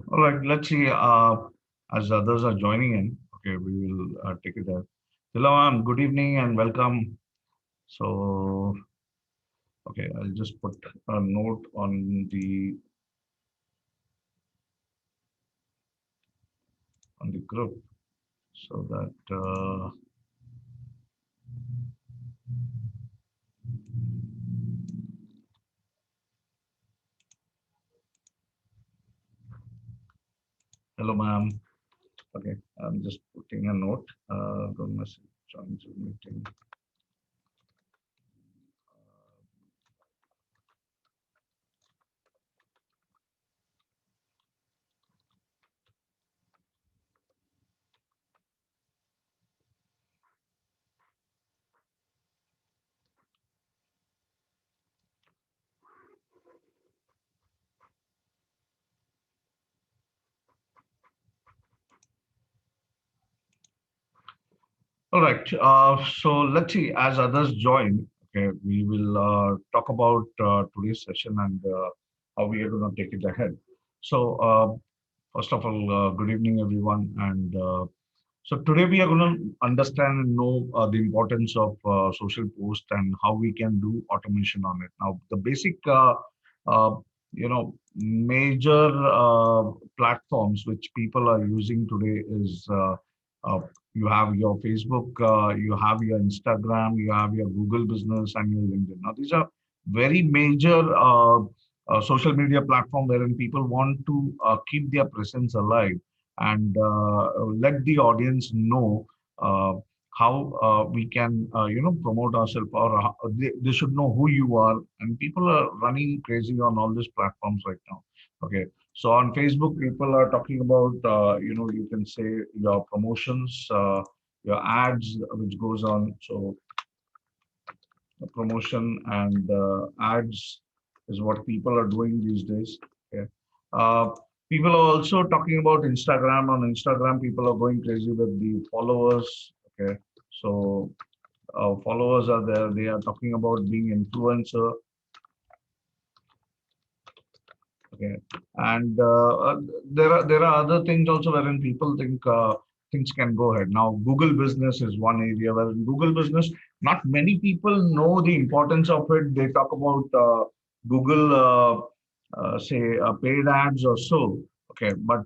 All right, let's see. As others are joining in, okay, we will take it there. Hello, good evening and welcome. So, okay, I'll just put a note on the group so that hello, ma'am. Okay, I'm just putting a note. Don't message join Zoom meeting. All right. So let's see. As others join, okay, we will talk about today's session and how we are going to take it ahead. So, first of all, good evening, everyone. And so today we are going to understand and know the importance of social post and how we can do automation on it. Now, the basic, major platforms which people are using today is uh, you have your Facebook, you have your Instagram, you have your Google Business, and your LinkedIn. Now, these are very major social media platform wherein people want to keep their presence alive and let the audience know uh, how we can promote ourselves, or they should know who you are, and people are running crazy on all these platforms right now. Okay, so on Facebook people are talking about you can say your promotions, your ads which goes on. So the promotion and ads is what people are doing these days. Okay. Uh, People are also talking about Instagram. On Instagram, people are going crazy with the followers. Okay. So followers are there. They are talking about being influencer. Okay. And there are other things also wherein people think things can go ahead. Now, Google Business is one area where in Google Business, not many people know the importance of it. They talk about Google, say, paid ads or so. Okay, but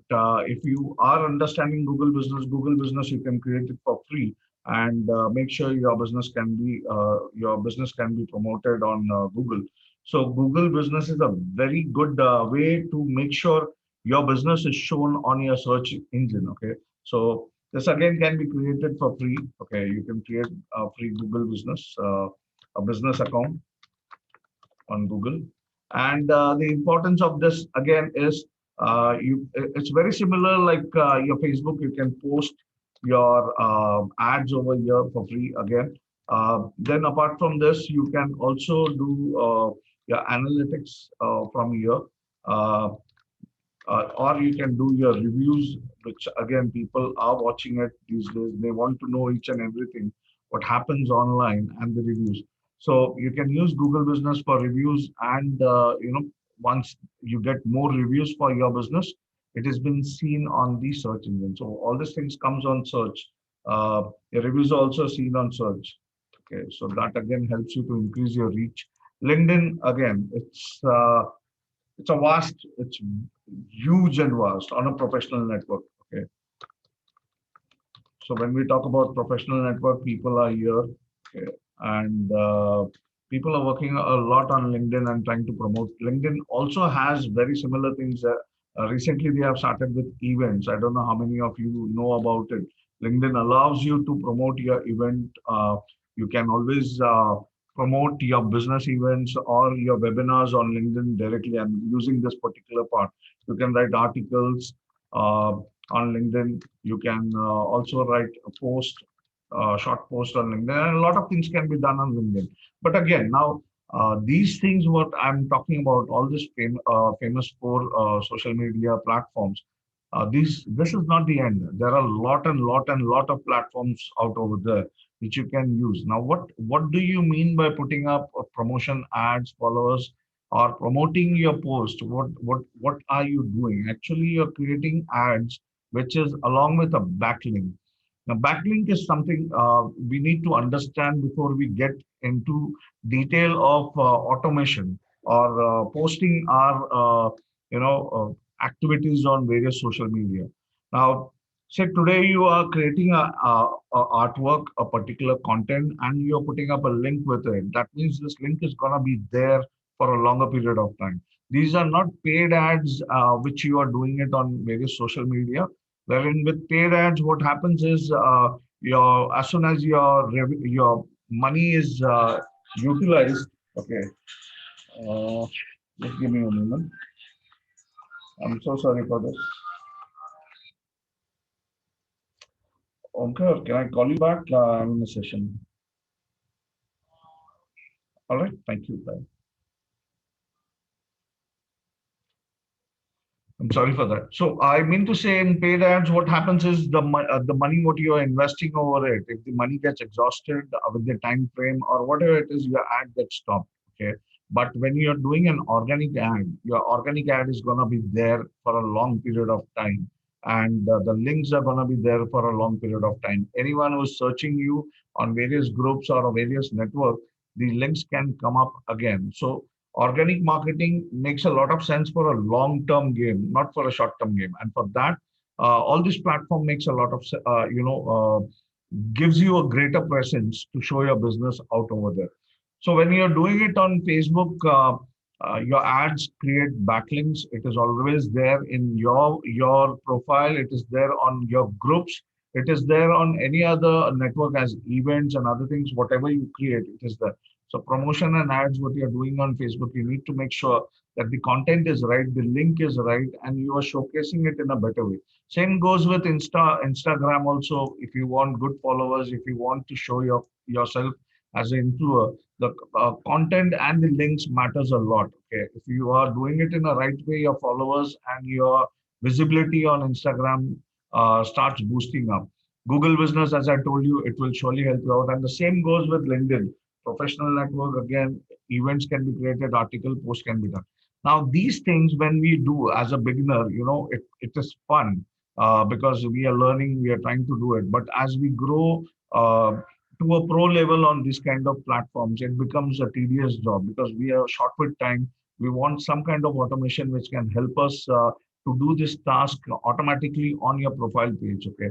if you are understanding Google Business, you can create it for free and make sure your business can be promoted on Google. So Google Business is a very good way to make sure your business is shown on your search engine. Okay, so this again can be created for free. Okay, you can create a free Google Business, a business account on Google. And the importance of this again is it's very similar like your Facebook. You can post your ads over here for free again. Then apart from this, you can also do your analytics from here. Uh, or you can do your reviews, which again people are watching it these days. They want to know each and everything what happens online and the reviews. So you can use Google Business for reviews, and once you get more reviews for your business, it has been seen on the search engine. So all these things comes on search. Your reviews are also seen on search. Okay, so that again helps you to increase your reach. LinkedIn again, it's huge and vast on a professional network. Okay. So when we talk about professional network, people are here, okay, and people are working a lot on LinkedIn and trying to promote. LinkedIn also has very similar things. Recently, they have started with events. I don't know how many of you know about it. LinkedIn allows you to promote your event. You can always promote your business events or your webinars on LinkedIn directly. And using this particular part, you can write articles. On LinkedIn. You can also write a post, short post on LinkedIn, and a lot of things can be done on LinkedIn. But again, now these things, what I'm talking about, all this famous four social media platforms. This is not the end. There are lot of platforms out over there which you can use. Now, what do you mean by putting up promotion ads, followers? or promoting your post, what are you doing? Actually, you're creating ads, which is along with a backlink. Now, backlink is something we need to understand before we get into detail of automation or posting our activities on various social media. Now, say today you are creating a artwork, a particular content, and you're putting up a link with it. That means this link is gonna be there for a longer period of time. These are not paid ads which you are doing it on various social media. Wherein with paid ads, what happens is your as soon as your money is utilized. Okay, uh, just give me a moment. I'm so sorry for this. Okay, can I call you back? I'm in a session. All right, thank you. Bye. I'm sorry for that. So I mean to say, in paid ads, what happens is the money what you are investing over it. If the money gets exhausted with the time frame or whatever it is, your ad gets stopped. Okay. But when you're doing an organic ad, your organic ad is gonna be there for a long period of time, and the links are gonna be there for a long period of time. Anyone who's searching you on various groups or various network, the links can come up again. So organic marketing makes a lot of sense for a long term game, not for a short term game. And for that, all this platform makes a lot of gives you a greater presence to show your business out over there. So when you're doing it on Facebook, your ads create backlinks. It is always there in your profile. It is there on your groups. It is there on any other network as events and other things. Whatever you create, it is there. So promotion and ads, what you're doing on Facebook, you need to make sure that the content is right, the link is right, and you are showcasing it in a better way. Same goes with Instagram also. If you want good followers, if you want to show yourself as an influencer, the content and the links matters a lot. Okay, if you are doing it in a right way, your followers and your visibility on Instagram starts boosting up. Google Business, as I told you, it will surely help you out. And the same goes with LinkedIn. Professional network, again, events can be created, article post can be done. Now, these things, when we do as a beginner, it is fun because we are learning, we are trying to do it. But as we grow to a pro level on this kind of platforms, it becomes a tedious job because we are short with time. We want some kind of automation which can help us to do this task automatically on your profile page. Okay.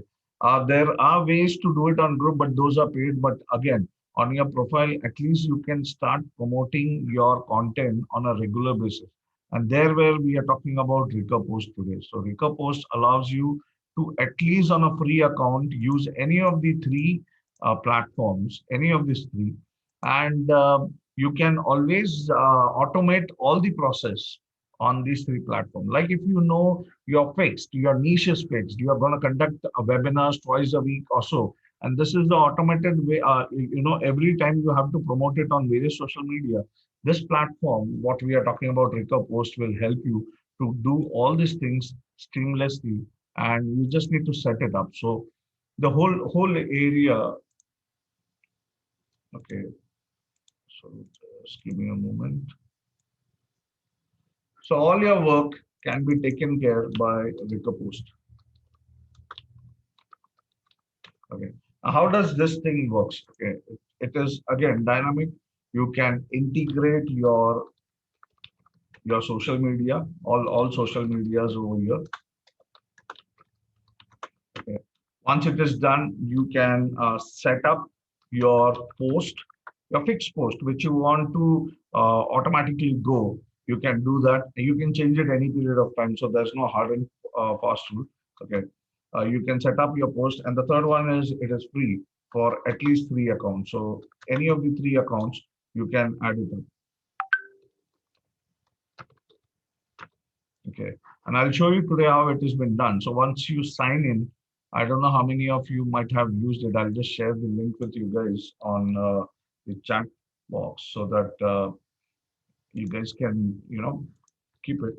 There are ways to do it on group, but those are paid. But again, on your profile, at least you can start promoting your content on a regular basis. And there where we are talking about Recur Post today. So Recur Post allows you to at least on a free account use any of the three platforms, any of these three, and you can always automate all the process on these three platforms. Like if you know you're fixed, your niche is fixed, you are going to conduct a webinars twice a week or so, and this is the automated way. Every time you have to promote it on various social media. This platform, what we are talking about, Recur Post, will help you to do all these things seamlessly, and you just need to set it up. So the whole area. Okay, so just give me a moment. So all your work can be taken care by Recur Post. Okay. Now, how does this thing works? Okay, it is again dynamic. You can integrate your social media, all social medias over here. Okay. Once it is done, you can set up your post, your fixed post, which you want to automatically go. You can do that. You can change it any period of time. So there's no hard and fast rule. Okay. You can set up your post. And the third one is it is free for at least three accounts. So any of the three accounts, you can add it up. Okay. And I'll show you today how it has been done. So once you sign in, I don't know how many of you might have used it. I'll just share the link with you guys on the chat box so that you guys can, keep it,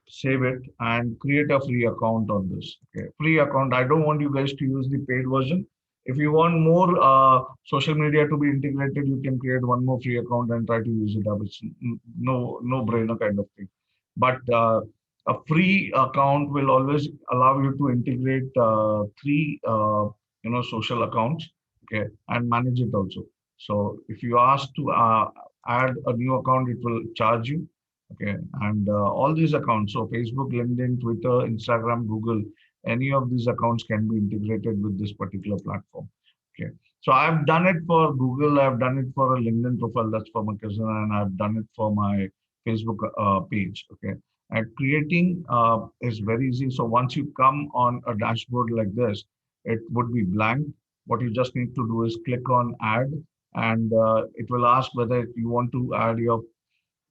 save it, and create a free account on this. Okay. Free account. I don't want you guys to use the paid version. If you want more social media to be integrated, you can create one more free account and try to use it up. It's no brainer kind of thing. But a free account will always allow you to integrate three social accounts, okay, and manage it also. So if you ask to add a new account, it will charge you, okay, and all these accounts, so Facebook, LinkedIn, Twitter, Instagram, Google, any of these accounts can be integrated with this particular platform. Okay. So I've done it for Google, I've done it for a LinkedIn profile, that's for my cousin, and I've done it for my Facebook page. Okay. And creating is very easy. So once you come on a dashboard like this, it would be blank. What you just need to do is click on add, and it will ask whether you want to add your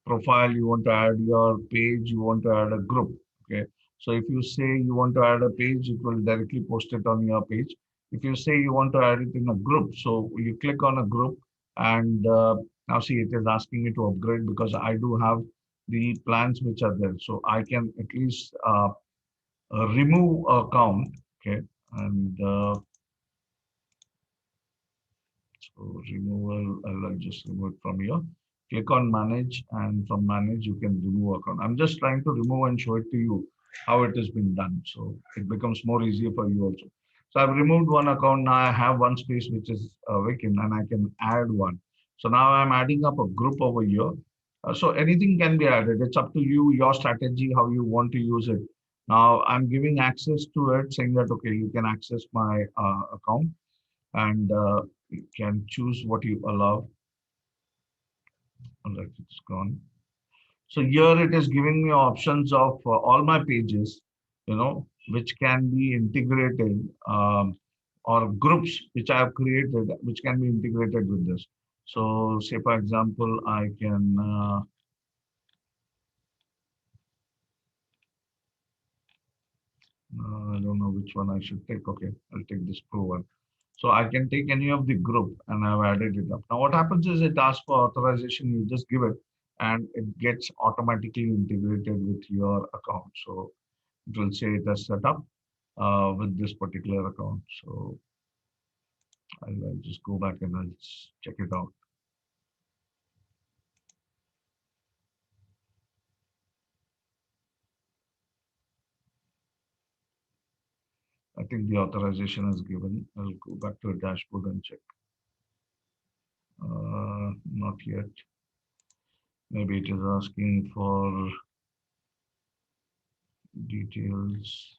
profile, you want to add your page, you want to add a group. Okay. So if you say you want to add a page, it will directly post it on your page. If you say you want to add it in a group, so you click on a group, and now see it is asking me to upgrade because I do have the plans which are there. So I can at least remove account. Okay. And so removal, I'll just remove it from here. Click on manage, and from manage you can remove account. I'm just trying to remove and show it to you how it has been done. So it becomes more easier for you also. So I've removed one account. Now I have one space which is vacant, and I can add one. So now I'm adding up a group over here. So anything can be added. It's up to you, your strategy, how you want to use it. Now I'm giving access to it, saying that, okay, you can access my account, and you can choose what you allow. All right, it's gone. So here it is giving me options of all my pages, which can be integrated, or groups which I have created, which can be integrated with this. So say, for example, I can, I don't know which one I should take. Okay, I'll take this pro one. So I can take any of the group, and I've added it up. Now what happens is it asks for authorization, you just give it, and it gets automatically integrated with your account. So it will say it has set up with this particular account. So I'll just go back and I'll check it out. I think the authorization is given. I'll go back to the dashboard and check. Not yet. Maybe it is asking for details.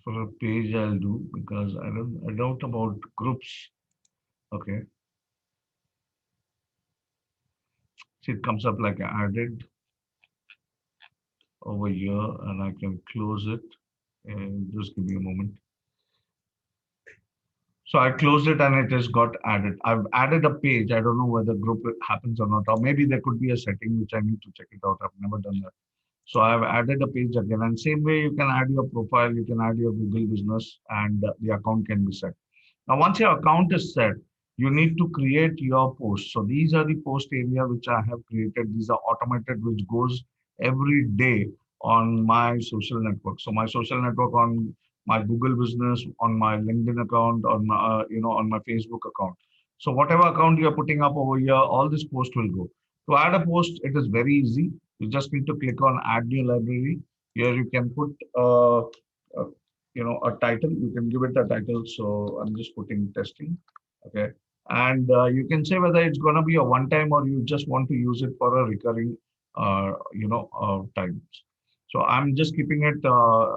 For a page, I'll do because I doubt about groups. Okay. See, it comes up like added over here, and I can close it. And just give me a moment. So I closed it and it has got added. I've added a page. I don't know whether group happens or not, or maybe there could be a setting which I need to check it out. I've never done that. So I've added a page again. And same way, you can add your profile, you can add your Google business, and the account can be set. Now, once your account is set, you need to create your post. So these are the post area which I have created. These are automated, which goes every day on my social network. So my social network on my Google business, on my LinkedIn account, on my, on my Facebook account. So whatever account you're putting up over here, all this post will go. To add a post, it is very easy. You just need to click on add new library. Here you can put a title. You can give it a title. So I'm just putting testing. Okay. And you can say whether it's going to be a one time or you just want to use it for a recurring times. So I'm just keeping it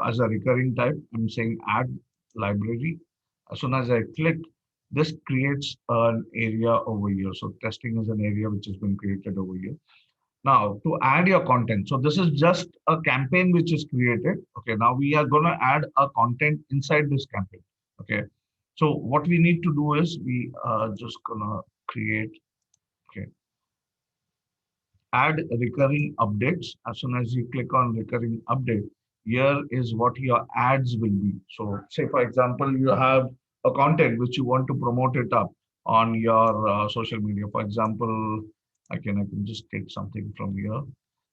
as a recurring type. I'm saying add library. As soon as I click, this creates an area over here. So testing is an area which has been created over here. Now, to add your content, so this is just a campaign which is created. Okay, now we are going to add a content inside this campaign. Okay, so what we need to do is we are just going to create, okay, add recurring updates. As soon as you click on recurring update, here is what your ads will be. So say for example, you have a content which you want to promote it up on your social media. For example, I can just take something from here.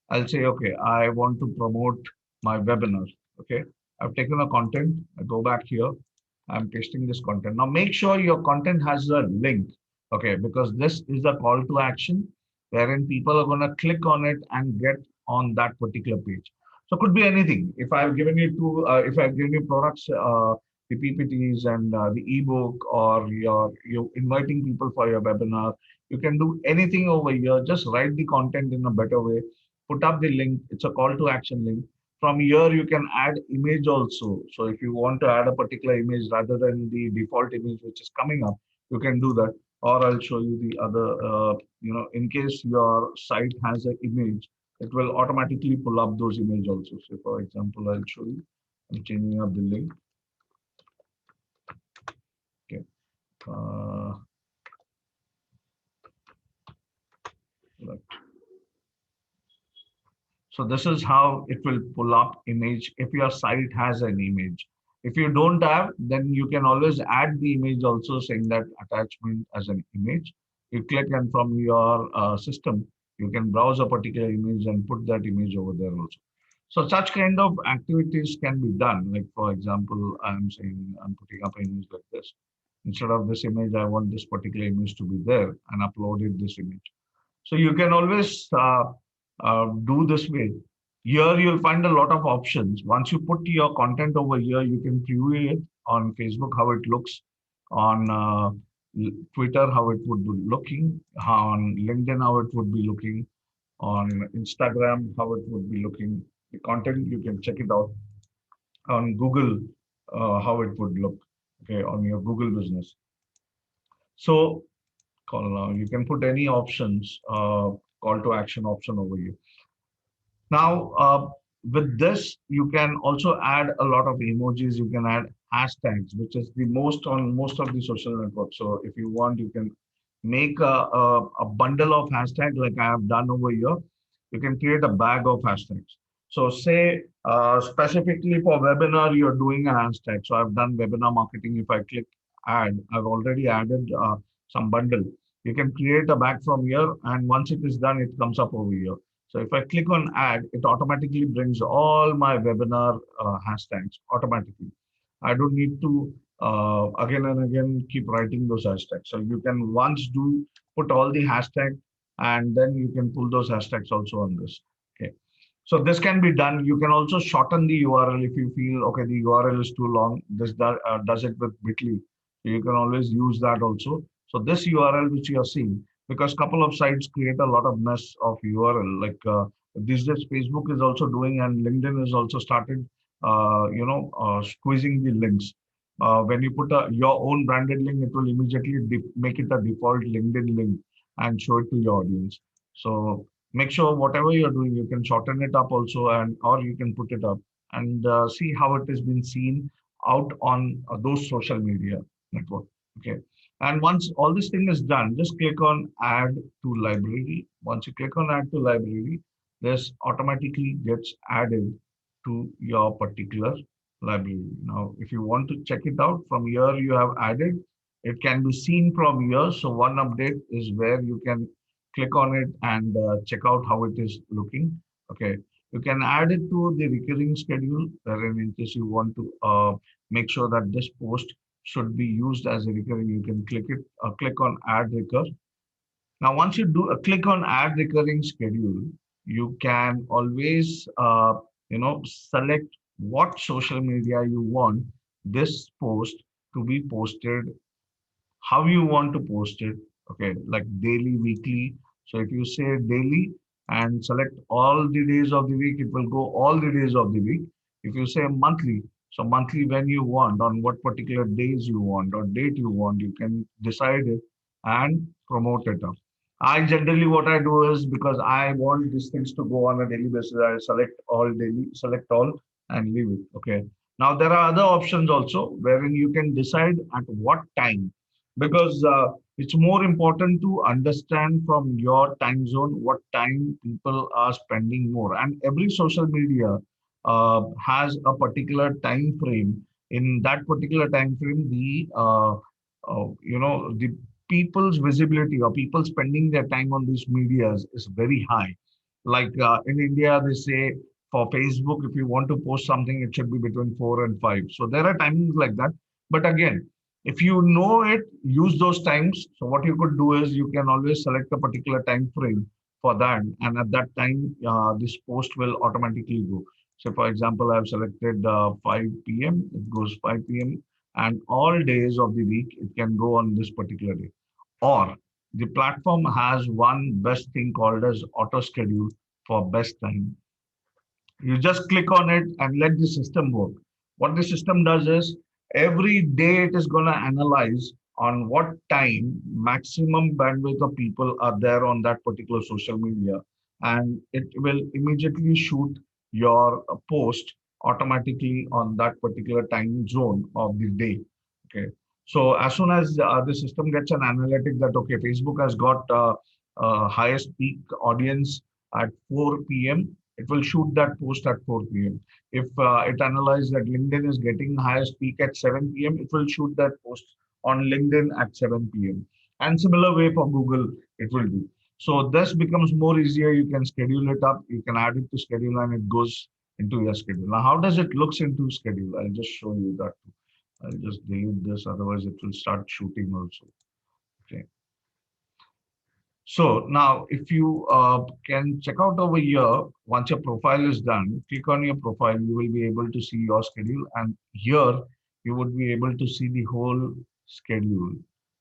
I'll say, okay, I want to promote my webinar. Okay, I've taken a content. I go back here. I'm pasting this content. Now make sure your content has a link. Okay, because this is a call to action wherein people are going to click on it and get on that particular page. So it could be anything. If I've given you products, the PPTs and the ebook, or you're inviting people for your webinar, you can do anything over here. Just write the content in a better way, put up the link. It's a call to action link. From here, you can add image also. So if you want to add a particular image rather than the default image which is coming up, you can do that. Or I'll show you the other, in case your site has an image, it will automatically pull up those images also. So for example, I'll show you. I'm changing up the link. Okay. Uh, So this is how it will pull up image if your site has an image. If you don't have, then you can always add the image also, saying that attachment as an image. You click and from your system, you can browse a particular image and put that image over there also. So such kind of activities can be done. Like for example, I'm saying I'm putting up an image like this. Instead of this image, I want this particular image to be there and uploaded this image. So you can always do this way. Here you'll find a lot of options. Once you put your content over here, you can preview it on Facebook, how it looks, on Twitter, how it would be looking, on LinkedIn, how it would be looking, on Instagram, how it would be looking. The content, you can check it out on Google, how it would look, okay, on your Google business. So you can put any options, call to action option over here. Now, with this, you can also add a lot of emojis. You can add hashtags, which is the most on most of the social networks. So if you want, you can make a bundle of hashtags like I have done over here. You can create a bag of hashtags. So say specifically for webinar, you're doing a hashtag. So I've done webinar marketing. If I click add, I've already added some bundle. You can create a bag from here. And once it is done, it comes up over here. So if I click on add, it automatically brings all my webinar hashtags automatically. I don't need to again and again keep writing those hashtags. So you can once do put all the hashtag and then you can pull those hashtags also on this. Okay. So this can be done. You can also shorten the URL if you feel, okay, the URL is too long. This does it with Bitly. So you can always use that also. So this URL which you are seeing, because couple of sites create a lot of mess of URL. Like these days, Facebook is also doing, and LinkedIn has also started, squeezing the links. When you put your own branded link, it will immediately make it a default LinkedIn link and show it to your audience. So make sure whatever you're doing, you can shorten it up also, and or you can put it up and see how it has been seen out on those social media network. Okay. And once all this thing is done, just click on add to library. Once you click on add to library, this automatically gets added to your particular library. Now, if you want to check it out from here, you have added, it can be seen from here. So one update is where you can click on it and check out how it is looking. Okay. You can add it to the recurring schedule, wherein in case you want to make sure that this post should be used as a recurring, you can click on add recur. Now, once you do click on add recurring schedule, you can always, select what social media you want this post to be posted, how you want to post it. Okay, like daily, weekly. So if you say daily and select all the days of the week, it will go all the days of the week. If you say monthly, so monthly when you want, on what particular days you want or date you want, you can decide it and promote it up. I generally what I do is, because I want these things to go on a daily basis, I select all and leave it. Okay. Now there are other options also wherein you can decide at what time, because it's more important to understand from your time zone what time people are spending more. And every social media has a particular time frame. In that particular time frame, the people's visibility or people spending their time on these medias is very high. Like in India, they say for Facebook, if you want to post something, it should be between 4 and 5. So there are timings like that. But again, if you know it, use those times. So what you could do is you can always select a particular time frame for that, and at that time, this post will automatically go. So, for example, I've selected 5 p.m. It goes 5 p.m. and all days of the week it can go on this particular day. Or the platform has one best thing called as auto schedule for best time. You just click on it and let the system work. What the system does is every day it is going to analyze on what time maximum bandwidth of people are there on that particular social media, and it will immediately shoot your post automatically on that particular time zone of the day. Okay. So as soon as the system gets an analytic that okay, Facebook has got highest peak audience at 4 p.m., it will shoot that post at 4 p.m. If it analyzes that LinkedIn is getting highest peak at 7 p.m., it will shoot that post on LinkedIn at 7 p.m. And similar way for Google, it will do. So this becomes more easier. You can schedule it up. You can add it to schedule and it goes into your schedule. Now, how does it looks into schedule? I'll just show you that. I'll just delete this. Otherwise, it will start shooting also. Okay. So now if you can check out over here, once your profile is done, click on your profile, you will be able to see your schedule. And here you would be able to see the whole schedule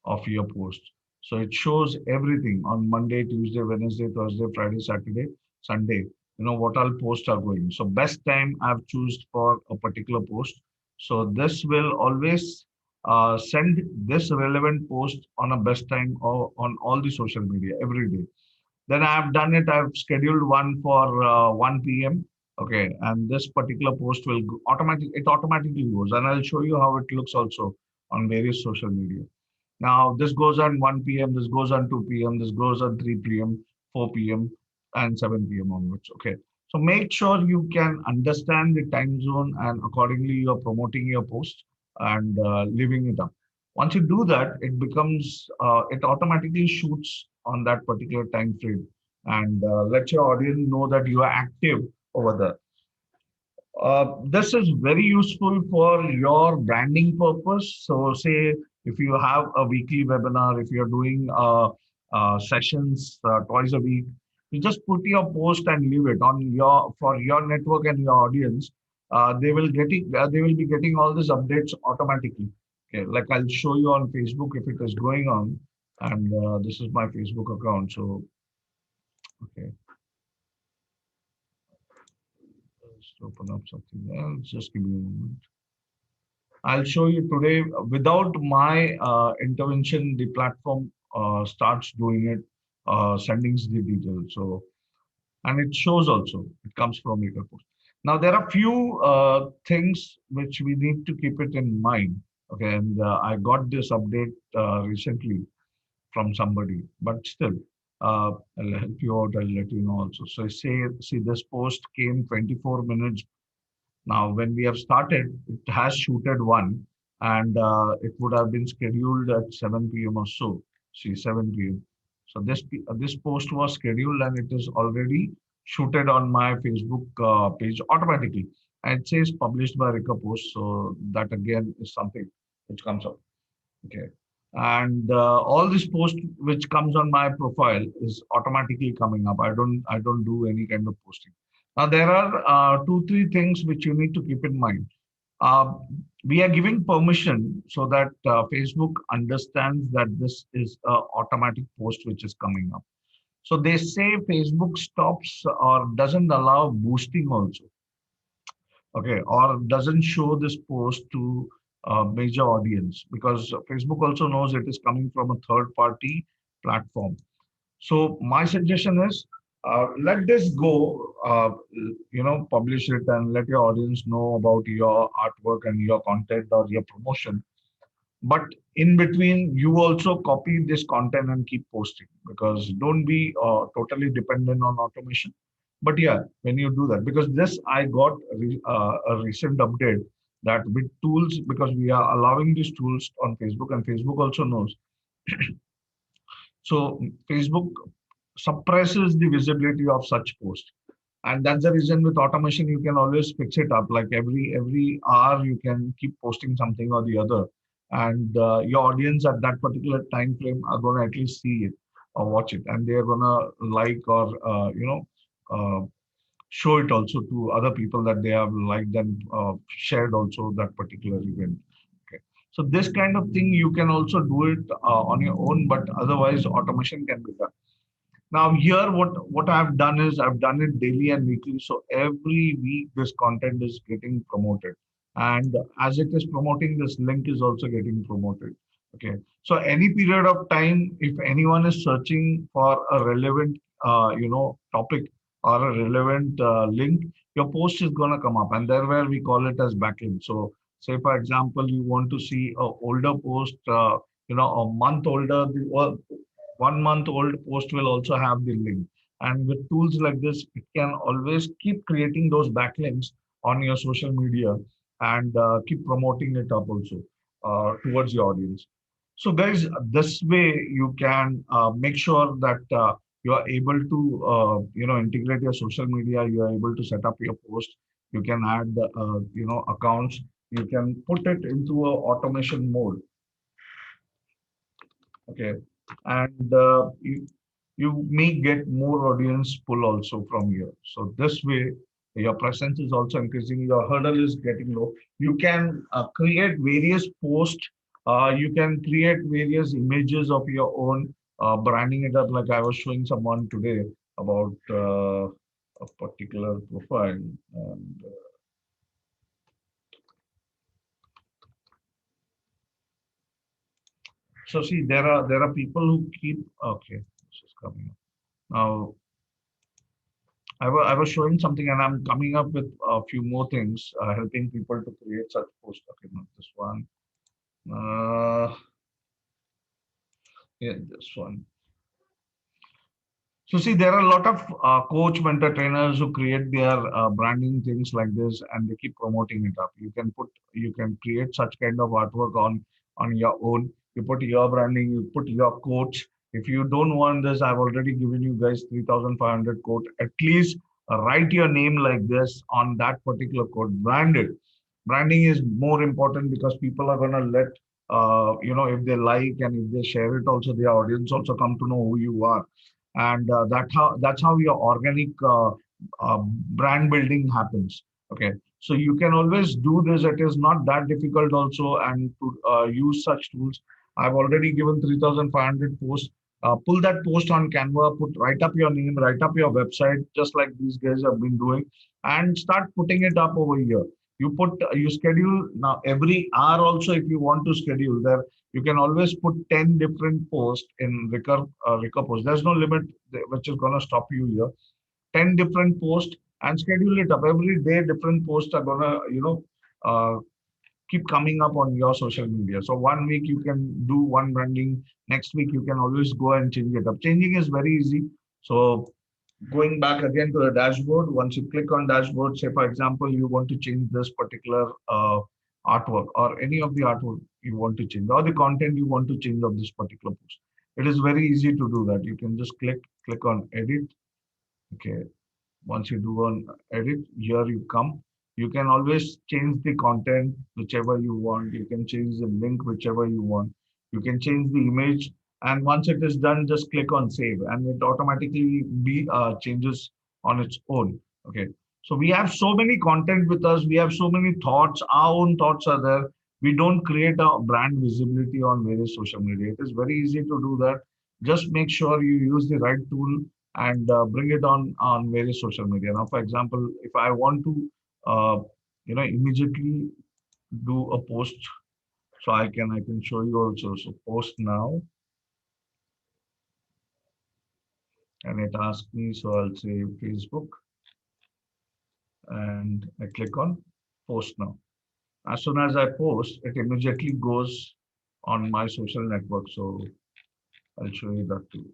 of your post. So it shows everything on Monday, Tuesday, Wednesday, Thursday, Friday, Saturday, Sunday, what all posts are going. So best time I've chosen for a particular post. So this will always send this relevant post on a best time or on all the social media every day. Then I have done it. I've scheduled one for 1 p.m. Okay, and this particular post will it automatically goes, and I'll show you how it looks also on various social media. Now this goes on 1 p.m. This goes on 2 p.m. This goes on 3 p.m., 4 p.m., and 7 p.m. onwards. Okay, so make sure you can understand the time zone, and accordingly you're promoting your post and leaving it up. Once you do that, it automatically shoots on that particular time frame and let your audience know that you are active over there. This is very useful for your branding purpose. So, say if you have a weekly webinar, if you're doing sessions twice a week, you just put your post and leave it on your for your network and your audience. They will be getting all these updates automatically. Okay, like I'll show you on Facebook if it is going on, and this is my Facebook account. So, okay, let's open up something else. Just give me a moment. I'll show you today without my intervention, the platform starts doing it, sending the details. So, and it shows also, it comes from Etherport. Now, there are few things which we need to keep it in mind. Okay, and I got this update recently from somebody, but still, I'll help you out. I'll let you know also. So, see, this post came 24 minutes now, when we have started, it has shooted one, and it would have been scheduled at 7 p.m. or so. See, 7 p.m. So this post was scheduled, and it is already shooted on my Facebook page automatically. And it says published by Rika Post. So that again is something which comes up. Okay. And all this post which comes on my profile is automatically coming up. I don't do any kind of posting. Now there are two, three things which you need to keep in mind. Uh, we are giving permission so that Facebook understands that this is a automatic post which is coming up. So they say Facebook stops or doesn't allow boosting also. Okay, or doesn't show this post to a major audience because Facebook also knows it is coming from a third party platform. So my suggestion is let this go, publish it and let your audience know about your artwork and your content or your promotion. But in between, you also copy this content and keep posting because don't be totally dependent on automation. But yeah, when you do that, because this I got a recent update that with tools, because we are allowing these tools on Facebook, and Facebook also knows. So Facebook suppresses the visibility of such posts, and that's the reason with automation you can always fix it up. Like every hour you can keep posting something or the other, and your audience at that particular time frame are going to at least see it or watch it, and they're going to like or uh, show it also to other people that they have liked and shared also that particular event. Okay. So this kind of thing you can also do it on your own, but otherwise automation can be done. Now here, what I've done is I've done it daily and weekly. So every week this content is getting promoted, and as it is promoting, this link is also getting promoted. Okay. So any period of time, if anyone is searching for a relevant, topic or a relevant link, your post is gonna come up, and there where we call it as backlink. So say for example, you want to see a older post, a month older, 1 month old post will also have the link. And with tools like this, it can always keep creating those backlinks on your social media and keep promoting it up also towards your audience. So guys, this way you can make sure that you are able to, integrate your social media. You are able to set up your post. You can add, accounts. You can put it into a automation mode. Okay. And you may get more audience pull also from here. So this way, your presence is also increasing, your hurdle is getting low. You can create various posts, you can create various images of your own, branding it up, like I was showing someone today about a particular profile. And so see, there are people who keep, okay, this is coming up. Now, I was showing something and I'm coming up with a few more things, helping people to create such posts. Okay, not this one. Uh, yeah, this one. So see, there are a lot of coach, mentor, trainers who create their branding things like this, and they keep promoting it up. You can create such kind of artwork on your own. You put your branding, you put your quotes. If you don't want this, I've already given you guys 3,500 quote. At least write your name like this on that particular quote. Brand it. Branding is more important because people are gonna let if they like and if they share it, also their audience also come to know who you are, and that's how your organic brand building happens. Okay, so you can always do this. It is not that difficult also, and to use such tools. I've already given 3,500 posts. Pull that post on Canva, write up your name, write up your website, just like these guys have been doing, and start putting it up over here. You schedule now every hour also. If you want to schedule there, you can always put 10 different posts in recur post. There's no limit which is going to stop you here. 10 different posts and schedule it up every day. Different posts are going to, keep coming up on your social media. So 1 week you can do one branding. Next week you can always go and change it up. Changing is very easy. So going back again to the dashboard, once you click on dashboard, say for example, you want to change this particular artwork or any of the artwork you want to change or the content you want to change of this particular post. It is very easy to do that. You can just click on edit. Okay. Once you do an edit, here you come. You can always change the content whichever you want. You can change the link whichever you want. You can change the image. And once it is done, just click on save and it automatically be changes on its own. Okay. So we have so many content with us. We have so many thoughts. Our own thoughts are there. We don't create a brand visibility on various social media. It is very easy to do that. Just make sure you use the right tool and bring it on various social media. Now, for example, if I want to, immediately do a post, so I can show you also. So post now, and it asks me. So I'll say Facebook, and I click on post now. As soon as I post, it immediately goes on my social network. So I'll show you that too.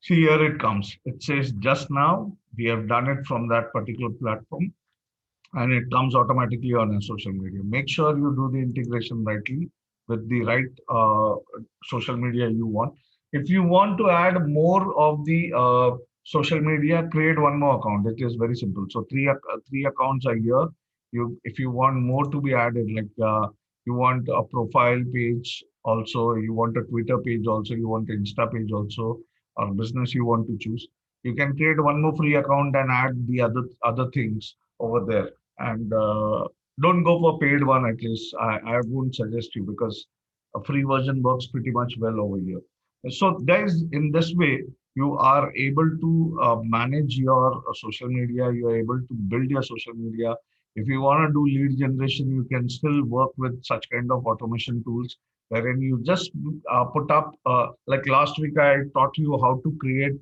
See, here it comes. It says just now we have done it from that particular platform, and it comes automatically on your social media. Make sure you do the integration rightly with the right social media you want. If you want to add more of the social media, create one more account. It is very simple. So three accounts a year. If you want more to be added, like you want a profile page also, you want a Twitter page also, you want an Insta page also, or business you want to choose. You can create one more free account and add the other things over there, and don't go for paid one. At least I wouldn't suggest you, because a free version works pretty much well over here. So guys, in this way you are able to manage your social media, you are able to build your social media. If you want to do lead generation, you can still work with such kind of automation tools, wherein you just put up, like last week I taught you how to create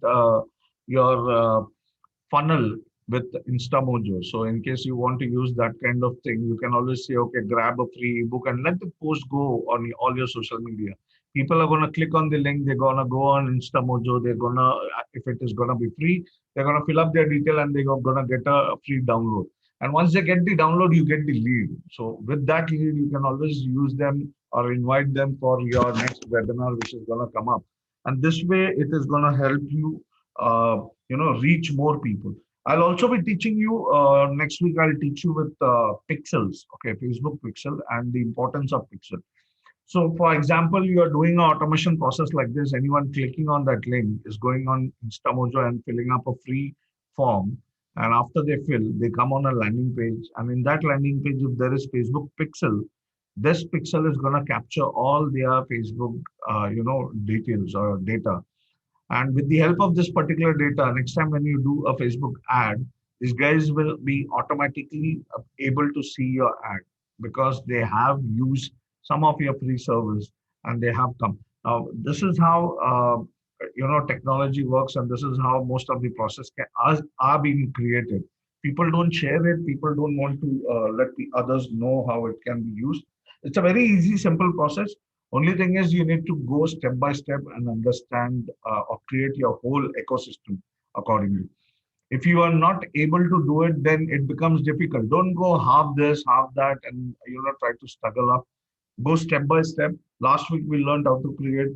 your funnel with InstaMojo. So in case you want to use that kind of thing, you can always say, okay, grab a free ebook and let the post go on all your social media. People are going to click on the link. They're going to go on InstaMojo. They're going to, if it is going to be free, they're going to fill up their detail and they're going to get a free download. And once they get the download, you get the lead. So with that lead, you can always use them or invite them for your next webinar, which is going to come up. And this way, it is going to help you reach more people. I'll also be teaching you next week. I'll teach you with pixels, okay, Facebook pixel, and the importance of pixel. So for example, you are doing an automation process like this. Anyone clicking on that link is going on InstaMojo and filling up a free form, and after they fill, they come on a landing page, and in that landing page, if there is Facebook pixel, this pixel is going to capture all their Facebook details or data. And with the help of this particular data, next time when you do a Facebook ad, these guys will be automatically able to see your ad, because they have used some of your free service and they have come. Now, this is how technology works, and this is how most of the process are being created. People don't share it. People don't want to let the others know how it can be used. It's a very easy, simple process. Only thing is you need to go step by step and understand or create your whole ecosystem accordingly. If you are not able to do it, then it becomes difficult. Don't go half this, half that, and try to struggle up. Go step by step. Last week we learned how to create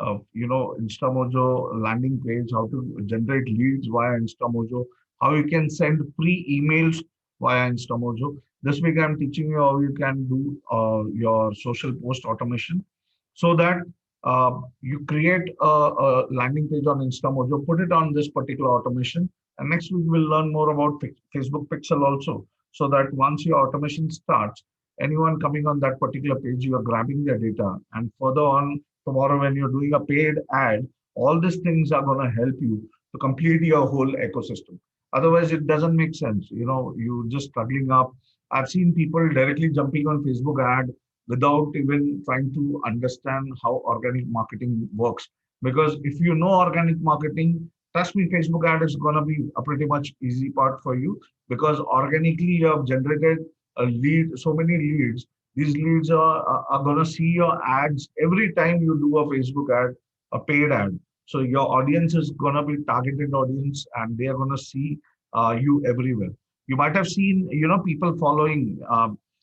InstaMojo landing page, how to generate leads via InstaMojo, how you can send free emails via InstaMojo. This week I'm teaching you how you can do your social post automation, so that you create a landing page on InstaMojo, put it on this particular automation, and next week we'll learn more about Facebook Pixel also, so that once your automation starts, anyone coming on that particular page, you are grabbing their data. And further on, tomorrow when you're doing a paid ad, all these things are going to help you to complete your whole ecosystem. Otherwise, it doesn't make sense. You just struggling up. I've seen people directly jumping on Facebook ad without even trying to understand how organic marketing works. Because if you know organic marketing, trust me, Facebook ad is going to be a pretty much easy part for you, because organically you have generated a lead, so many leads. These leads are going to see your ads every time you do a Facebook ad, a paid ad. So your audience is going to be targeted audience, and they are going to see you everywhere. You might have seen, people following.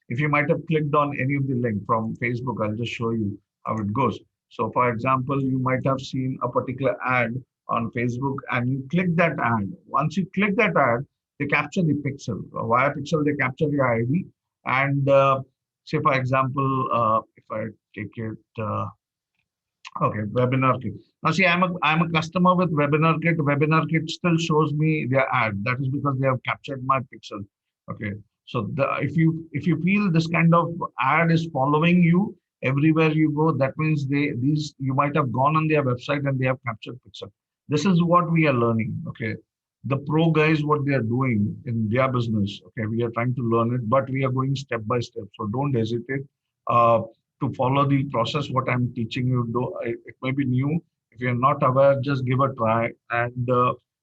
If you might have clicked on any of the link from Facebook, I'll just show you how it goes. So for example, you might have seen a particular ad on Facebook and you click that ad. Once you click that ad, they capture the pixel. Via pixel, they capture the ID. And say, for example, if I take it, okay, Webinar Kit. Now, see, I'm a customer with Webinar Kit. Webinar Kit still shows me their ad. That is because they have captured my pixel. Okay, so if you feel this kind of ad is following you everywhere you go, that means you might have gone on their website and they have captured pixel. This is what we are learning. Okay, the pro guys, what they are doing in their business. Okay, we are trying to learn it, but we are going step by step. So don't hesitate. To follow the process what I'm teaching you. Though it may be new, if you're not aware, just give a try, and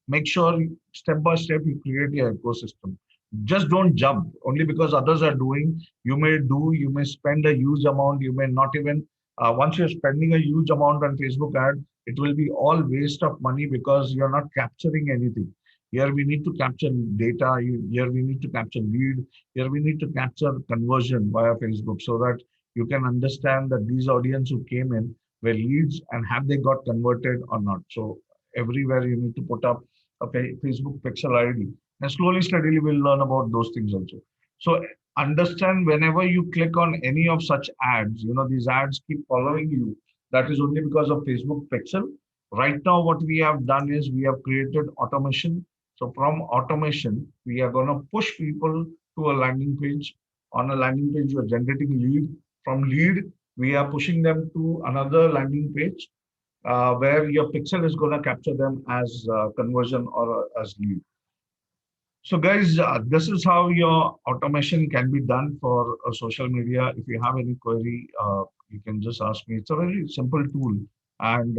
make sure step by step you create your ecosystem. Just don't jump only because others are doing. You may spend a huge amount, you may not even once you're spending a huge amount on Facebook ad, it will be all waste of money because you're not capturing anything. Here we need to capture data. Here we need to capture lead. Here we need to capture conversion via Facebook so that you can understand that these audience who came in were leads and have they got converted or not. So everywhere you need to put up a Facebook pixel ID. And slowly, steadily, we'll learn about those things also. So understand whenever you click on any of such ads, these ads keep following you. That is only because of Facebook pixel. Right now, what we have done is we have created automation. So from automation, we are going to push people to a landing page. On a landing page, you are generating lead. From lead, we are pushing them to another landing page where your pixel is going to capture them as conversion or as lead. So guys, this is how your automation can be done for social media. If you have any query, you can just ask me. It's a very simple tool. And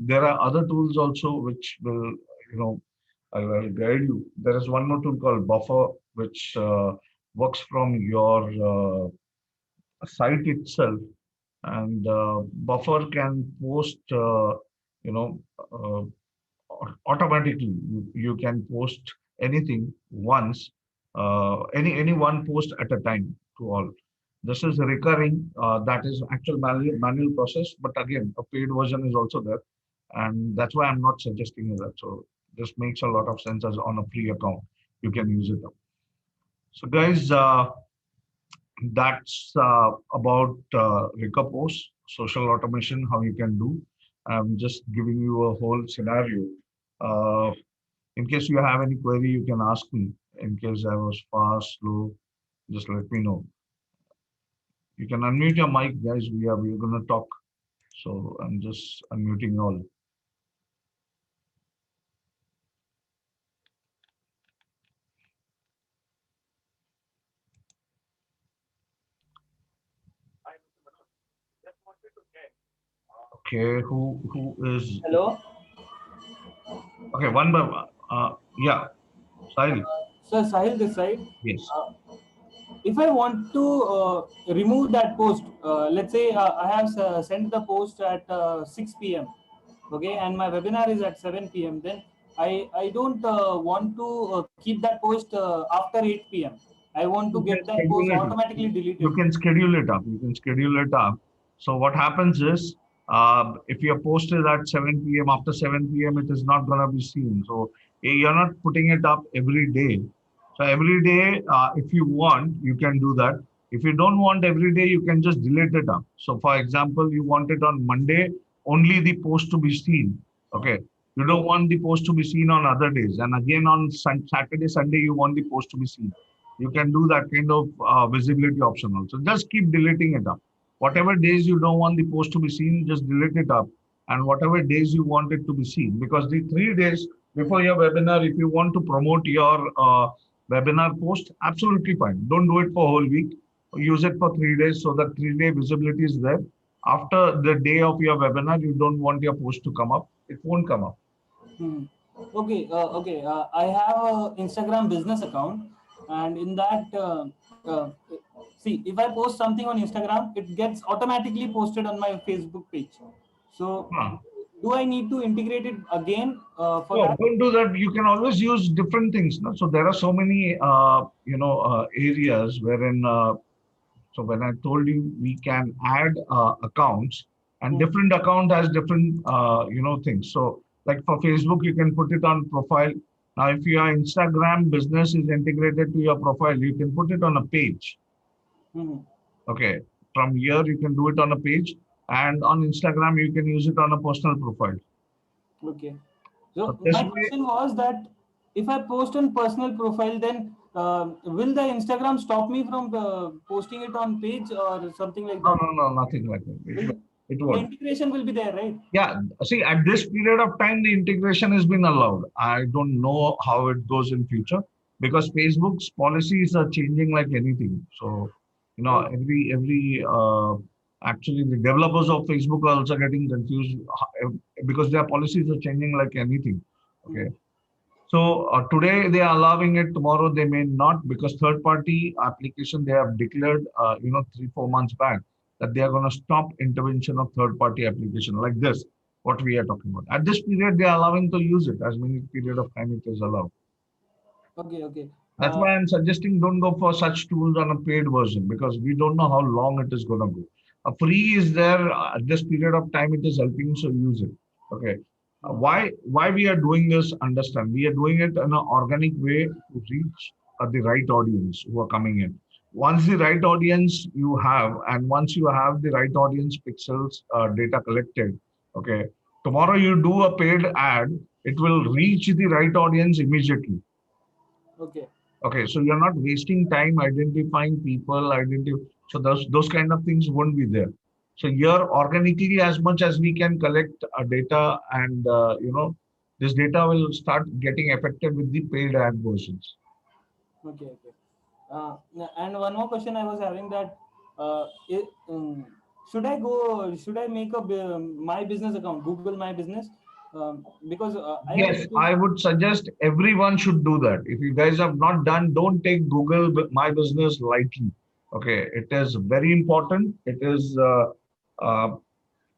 there are other tools also which will, I will guide you. There is one more tool called Buffer, which works from your site itself. And Buffer can post, you know, uh, automatically. You can post anything once, any one post at a time to all. This is recurring. That is actual manual process, but again, a paid version is also there, and that's why I'm not suggesting you that. So this makes a lot of sense as on a free account. You can use it. So guys, that's about Recopos, social automation, how you can do. I'm just giving you a whole scenario. Uh, in case you have any query, you can ask me. In case I was fast, slow, just let me know. You can unmute your mic, guys. We're gonna talk. So I'm just unmuting all. Okay, who is Hello. okay? One by one. Yeah, Sahil. So Sahil this side. Yes. Uh, if I want to remove that post, let's say I have sent the post at 6 p.m. Okay, and my webinar is at 7 p.m. Then I don't want to keep that post after 8 p.m. I want to You can get that schedule post it up. automatically You deleted. can schedule it up. You can schedule it up. So what happens is, if your post is at 7 p.m., after 7 p.m., it is not going to be seen. So you're not putting it up every day. So every day, if you want, you can do that. If you don't want every day, you can just delete it up. So for example, you want it on Monday, only the post to be seen. Okay. You don't want the post to be seen on other days. And again, on Saturday, Sunday, you want the post to be seen. You can do that kind of visibility option also. Just keep deleting it up. Whatever days you don't want the post to be seen, just delete it up. And whatever days you want it to be seen, because the 3 days before your webinar, if you want to promote your webinar post, absolutely fine. Don't do it for a whole week. Use it for 3 days so that 3 day visibility is there. After the day of your webinar, you don't want your post to come up. It won't come up. Hmm. Okay, okay. I have a Instagram business account, and in that, see, if I post something on Instagram, it gets automatically posted on my Facebook page. So, Huh. do I need to integrate it again for No, that? don't do that. You can always use different things. No? So there are so many, areas wherein. So when I told you we can add accounts, and Hmm. different account has different, things. So like for Facebook, you can put it on profile. Now, if your Instagram business is integrated to your profile, you can put it on a page. Hmm. Okay. From here, you can do it on a page, and on Instagram, you can use it on a personal profile. Okay. So So this my way, question was that if I post on personal profile, then will the Instagram stop me from posting it on page or something like no, that? no, no, nothing like that. Will It the won't. integration will be there, right? Yeah, see, at this period of time, the integration has been allowed. I don't know how it goes in future because Facebook's policies are changing like anything. So, Okay. actually the developers of Facebook are also getting confused because their policies are changing like anything. Okay. Hmm. So today they are allowing it, tomorrow they may not because third party application they have declared, 3, 4 months back that they are going to stop intervention of third party application like this. what we are talking about. At this period, they are allowing to use it as many period of time it is allowed. Okay, okay. That's why I'm suggesting don't go for such tools on a paid version because we don't know how long it is going to go. A free is there at this period of time. It is helping, so use it. Okay. Why we are doing this? Understand? We are doing it in an organic way to reach the right audience who are coming in. Once the right audience you have, and once you have the right audience pixels data collected, okay. Tomorrow you do a paid ad, it will reach the right audience immediately. Okay. Okay, so you're not wasting time identifying people, so those kind of things won't be there. So here organically, as much as we can collect data, and this data will start getting affected with the paid ad versions. Okay, okay. And one more question I was having that should I make my business account, Google My Business? Because Yes, I would suggest everyone should do that. If you guys have not done, don't take Google My Business lightly. Okay, it is very important. It is,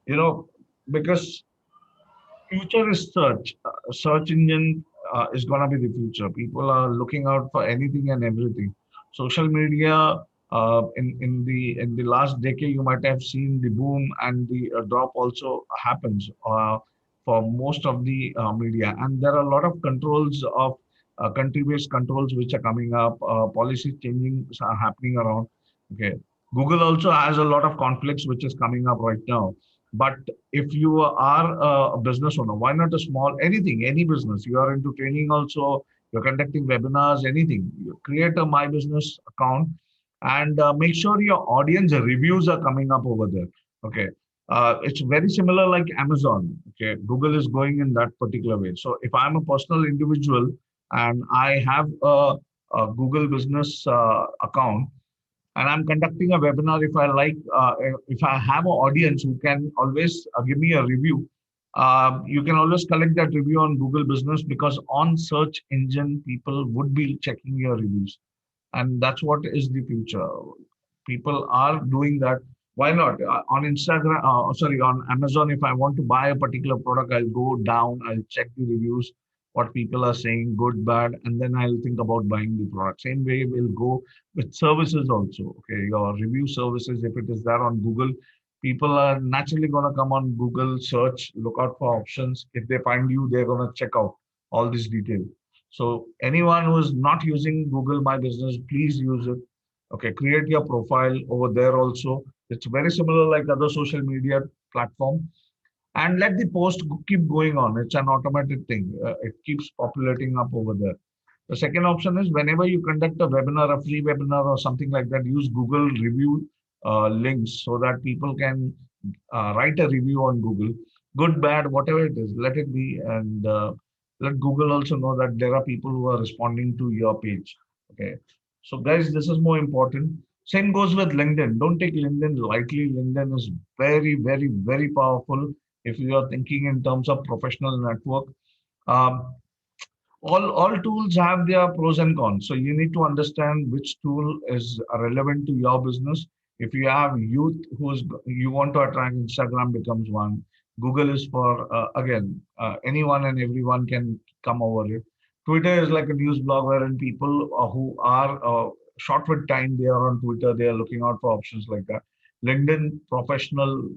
you know, because future is search. Search engine is gonna be the future. People are looking out for anything and everything. Social media in the last decade, you might have seen the boom and the drop also happens for most of the media. And there are a lot of controls of country-based controls which are coming up. Policy changing are happening around. Okay, Google also has a lot of conflicts which is coming up right now. But if you are a business owner, why not a small anything, any business? You are into training also, you're conducting webinars, anything. You create a My Business account and make sure your audience reviews are coming up over there. Okay. It's very similar like Amazon. Okay. Google is going in that particular way. So if I'm a personal individual and I have a Google business account, and I'm conducting a webinar. If I have an audience who can always give me a review, you can always collect that review on Google Business because on search engine, people would be checking your reviews. And that's what is the future. People are doing that. Why not? On Instagram, sorry, on Amazon, if I want to buy a particular product, I'll go down, I'll check the reviews, what people are saying, good, bad, and then I'll think about buying the product. Same way we'll go with services also. Okay, your review services, if it is there on Google, people are naturally going to come on Google, search, look out for options. If they find you, they're going to check out all this detail. So anyone who is not using Google My Business, please use it. Okay, create your profile over there also. It's very similar like other social media platform, and let the post keep going on. It's an automated thing. It keeps populating up over there. The second option is whenever you conduct a webinar, a free webinar or something like that, use Google review links so that people can write a review on Google, good, bad, whatever it is, let it be, and let Google also know that there are people who are responding to your page. Okay, so guys, this is more important. Same goes with LinkedIn. Don't take LinkedIn lightly. LinkedIn is very, very, very powerful if you are thinking in terms of professional network. Um, all tools have their pros and cons, so you need to understand which tool is relevant to your business. If you have youth who's you want to attract, Instagram becomes one. Google is for again, anyone and everyone can come over it. Twitter is like a news blog wherein people who are short with time, they are on Twitter, they are looking out for options like that. LinkedIn, professional,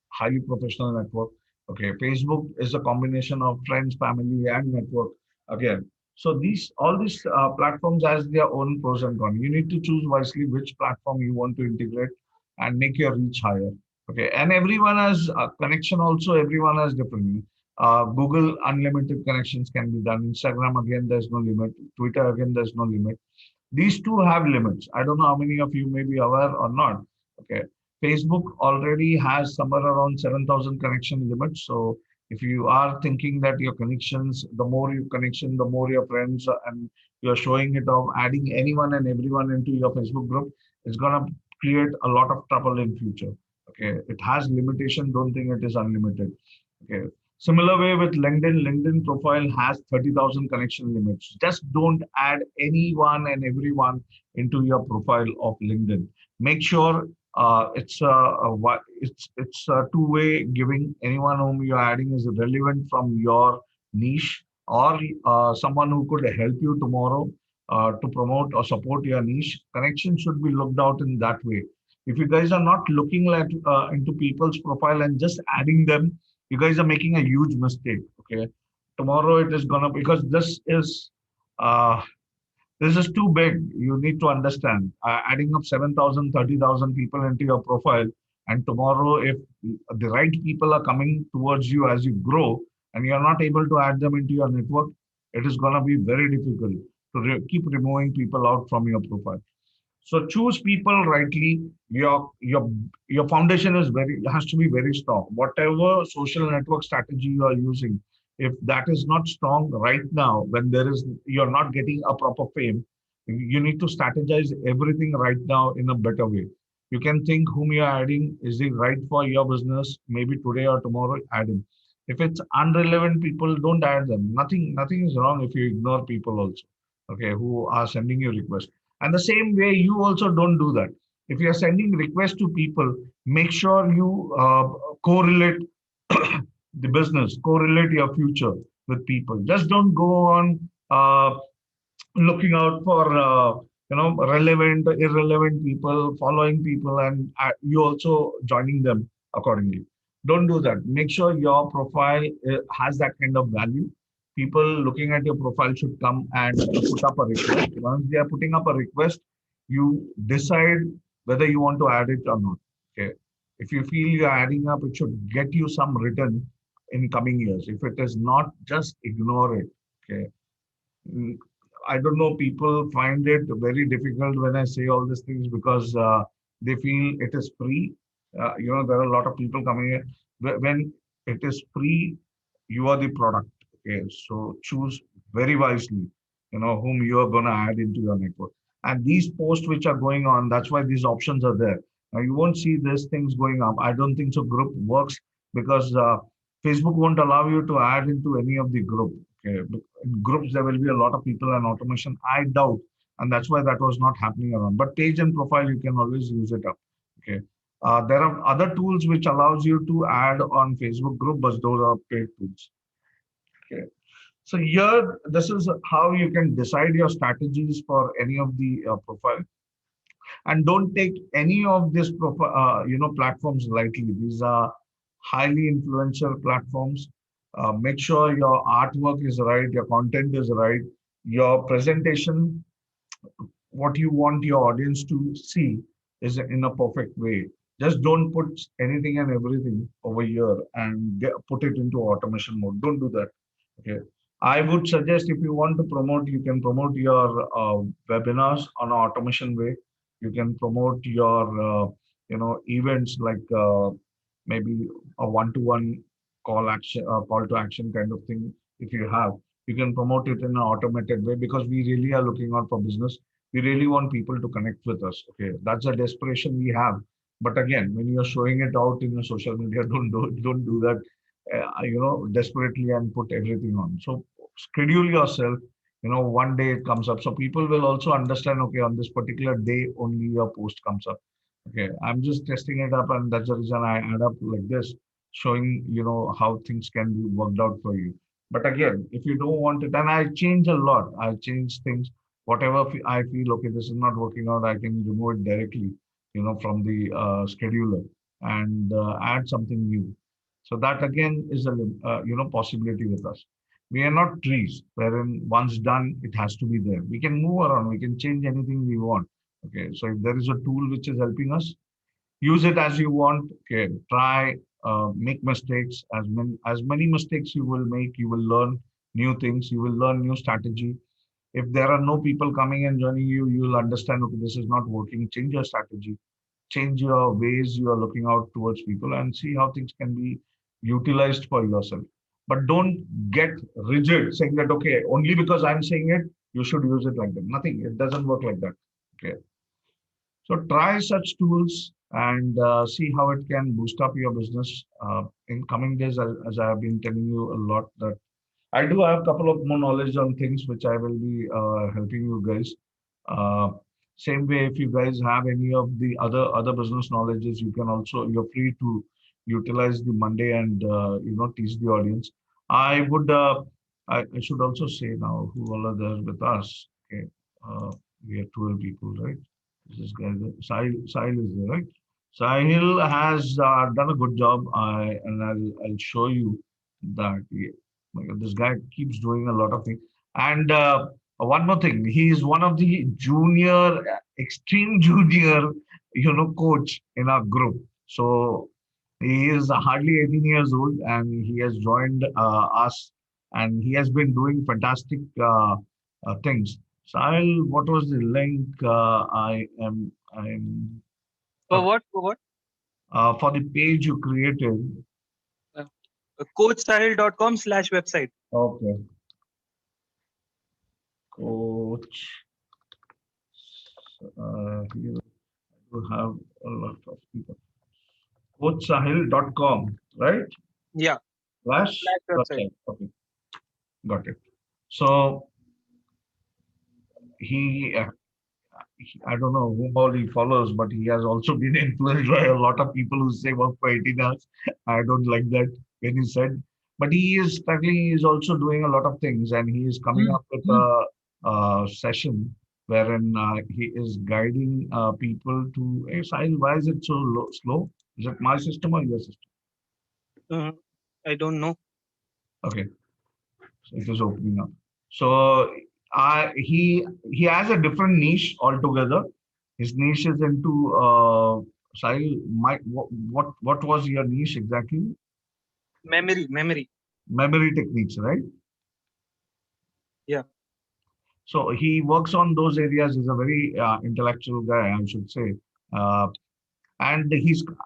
highly professional network. Okay, Facebook is a combination of friends, family, and network again. So all these platforms has their own pros and cons. You need to choose wisely which platform you want to integrate and make your reach higher. Okay, and everyone has a connection also. Everyone has different. Google unlimited connections can be done. Instagram again, there's no limit. Twitter again, there's no limit. These two have limits. I don't know how many of you may be aware or not. Okay. Facebook already has somewhere around 7,000 connection limits. So if you are thinking that your connections, the more your connection, the more your friends, and you're showing it off, adding anyone and everyone into your Facebook group, it's gonna create a lot of trouble in future. Okay. It has limitation. Don't think it is unlimited. Okay. Similar way with LinkedIn, LinkedIn profile has 30,000 connection limits. Just don't add anyone and everyone into your profile of LinkedIn. Make sure it's a two-way giving. Anyone whom you're adding is relevant from your niche, or someone who could help you tomorrow to promote or support your niche. Connection should be looked out in that way. If you guys are not looking like into people's profile and just adding them, you guys are making a huge mistake. Okay, tomorrow it is gonna, because uh, this is too big. You need to understand. Adding up 7,000, 30,000 people into your profile, and tomorrow, if the right people are coming towards you as you grow, and you're not able to add them into your network, it is going to be very difficult to keep removing people out from your profile. So choose people rightly. Your foundation is very, has to be very strong. Whatever social network strategy you are using, if that is not strong right now, when there is, you're not getting a proper fame, you need to strategize everything right now in a better way. You can think whom you're adding, is it right for your business? Maybe today or tomorrow, add him. If it's unrelevant people, don't add them. Nothing is wrong if you ignore people also. Okay, who are sending you requests. And the same way, you also don't do that. If you are sending requests to people, make sure you correlate the business, correlate your future with people. Just don't go on looking out for relevant, irrelevant people, following people, and you also joining them accordingly. Don't do that. Make sure your profile has that kind of value. People looking at your profile should come and put up a request. Once they are putting up a request, you decide whether you want to add it or not. Okay. If you feel you're adding up, it should get you some return in coming years. If it is not, just ignore it. Okay. Mm, I don't know, people find it very difficult when I say all these things, because they feel it is free. There are a lot of people coming in. When it is free, you are the product. Okay, so choose very wisely, whom you are going to add into your network. And these posts which are going on, that's why these options are there. Now, you won't see these things going up. I don't think so. Group works because Facebook won't allow you to add into any of the group. Okay, in groups there will be a lot of people and automation. I doubt, and that's why that was not happening around. But page and profile, you can always use it up. Okay, there are other tools which allows you to add on Facebook group, but those are paid tools. Okay. So here, this is how you can decide your strategies for any of the profile, and don't take any of these platforms lightly. These are highly influential platforms. Make sure your artwork is right, your content is right, your presentation, what you want your audience to see is in a perfect way. Just don't put anything and everything over here and put it into automation mode. Don't do that. Okay. I would suggest, if you want to promote, you can promote your webinars on an automation way. You can promote your, events like maybe a one-to-one call to action kind of thing. If you have, you can promote it in an automated way, because we really are looking out for business. We really want people to connect with us. Okay, that's a desperation we have. But again, when you're showing it out in your social media, don't do that, desperately and put everything on. So schedule yourself. One day it comes up, so people will also understand. Okay, on this particular day only your post comes up. Okay, I'm just testing it up, and that's the reason I add up like this, showing how things can be worked out for you. But again, if you don't want it, and I change a lot, I change things. Whatever I feel, okay, this is not working out, I can remove it directly, from the scheduler, and add something new. So that again is a possibility with us. We are not trees wherein once done it has to be there. We can move around. We can change anything we want. Okay, so if there is a tool which is helping us, use it as you want. Okay, try, make mistakes. As many mistakes you will make, you will learn new things. You will learn new strategy. If there are no people coming and joining you, you will understand, okay, this is not working. Change your strategy, change your ways you are looking out towards people, and see how things can be utilized for yourself. But don't get rigid saying that, okay, only because I'm saying it, you should use it like that. Nothing, it doesn't work like that. Okay. So try such tools and see how it can boost up your business in coming days. As I have been telling you a lot, that I do have a couple of more knowledge on things which I will be helping you guys. Uh, Same way, if you guys have any of the other business knowledges, you can also, you're free to utilize the Monday and teach the audience. I would I should also say now who all are there with us. Okay, we have 12 people, right? This guy, Sahil is there, right? Sahil has done a good job, and I'll show you that. My God, this guy keeps doing a lot of things. And one more thing, he is one of the junior, extreme junior, coach in our group. So he is hardly 18 years old, and he has joined us, and he has been doing fantastic things. Sahil, what was the link? I'm For what? For what? for the page you created. Uh, coachsahil.com/website. Okay, coach. Here you have a lot of people. Coachsahil.com, right? Yeah. Slash /website. website. Okay, got it. So he, I don't know whom all he follows, but he has also been influenced by a lot of people who say work for 18 hours. I don't like that when he said, but he is struggling. He is also doing a lot of things, and he is coming up with a session wherein he is guiding people to, hey, Sahil, why is it so slow? Is it my system or your system? Uh, I don't know. Okay, so it is opening up. So he has a different niche altogether. His niche is into Sahil. What was your niche exactly? Memory. Memory techniques, right? Yeah. So he works on those areas. He's a very intellectual guy, I should say. Uh, and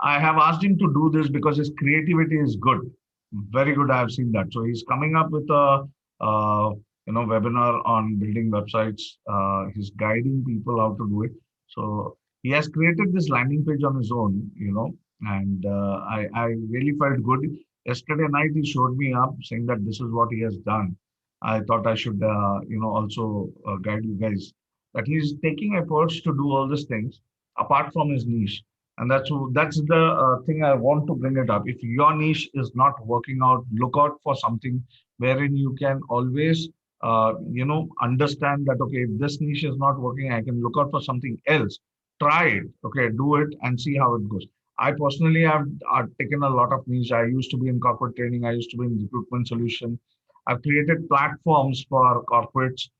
I have asked him to do this because his creativity is good, very good. I have seen that. So he's coming up with a webinar on building websites. He's guiding people how to do it. So he has created this landing page on his own, and I really felt good. Yesterday night he showed me up saying that this is what he has done. I thought I should also guide you guys that he's taking efforts to do all these things apart from his niche. And that's the thing I want to bring it up. If your niche is not working out, look out for something wherein you can always, understand that, okay, if this niche is not working, I can look out for something else. Try it, okay, do it and see how it goes. I personally have taken a lot of niche. I used to be in corporate training. I used to be in recruitment solution. I've created platforms for corporates.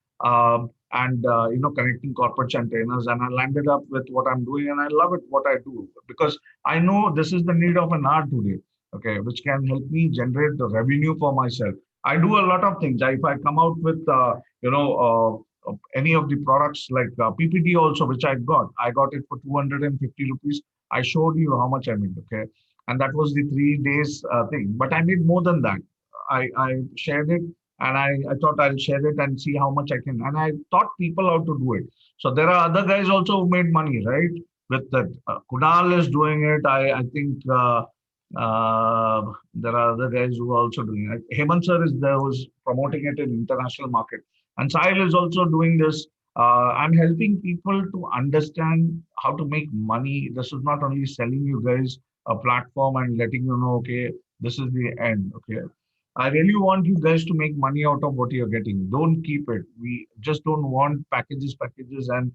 And connecting corporates and trainers, and I landed up with what I'm doing, and I love it what I do because I know this is the need of an hour today, okay, which can help me generate the revenue for myself. I do a lot of things. If I come out with any of the products like PPT also, which I got it for 250 rupees. I showed you how much I made, okay, and that was the 3 days thing, but I made more than that. I shared it, and I thought I'll share it and see how much I can. And I taught people how to do it. So there are other guys also who made money, right? With that, Kunal is doing it. I think there are other guys who are also doing it. Hemant sir is there who's promoting it in international market. And Sahil is also doing this. I'm helping people to understand how to make money. This is not only selling you guys a platform and letting you know, okay, this is the end. Okay, I really want you guys to make money out of what you're getting. Don't keep it. We just don't want packages, and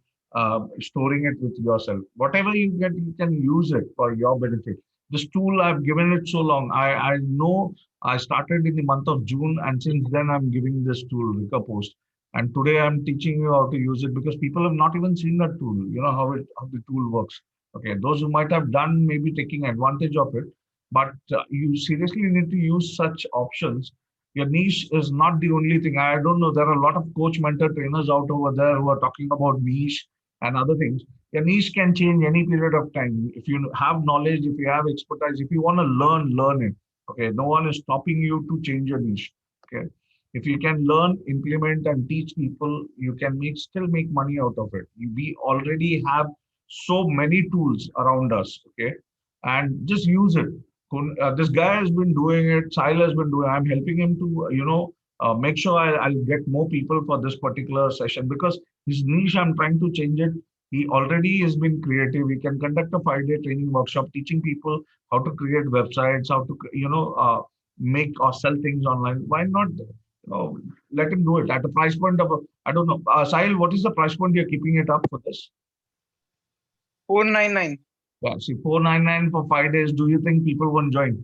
storing it with yourself. Whatever you get, you can use it for your benefit. This tool, I've given it so long. I know I started in the month of June, and since then I'm giving this tool, Wikapost. And today I'm teaching you how to use it because people have not even seen that tool. You know how the tool works. Okay, those who might have done maybe taking advantage of it, but you seriously need to use such options. Your niche is not the only thing. I don't know. There are a lot of coach, mentor, trainers out over there who are talking about niche and other things. Your niche can change any period of time. If you have knowledge, if you have expertise, if you want to learn it. Okay, no one is stopping you to change your niche. Okay, if you can learn, implement, and teach people, you can still make money out of it. We already have so many tools around us. Okay, and just use it. This guy has been doing it. Sahil has been doing. I'm helping him to, make sure I'll get more people for this particular session because his niche. I'm trying to change it. He already has been creative. He can conduct a 5-day training workshop teaching people how to create websites, how to, make or sell things online. Why not, let him do it at a price point of, I don't know. Sahil, what is the price point you're keeping it up for this? 499. Yeah, see, 499 for 5 days. Do you think people won't join?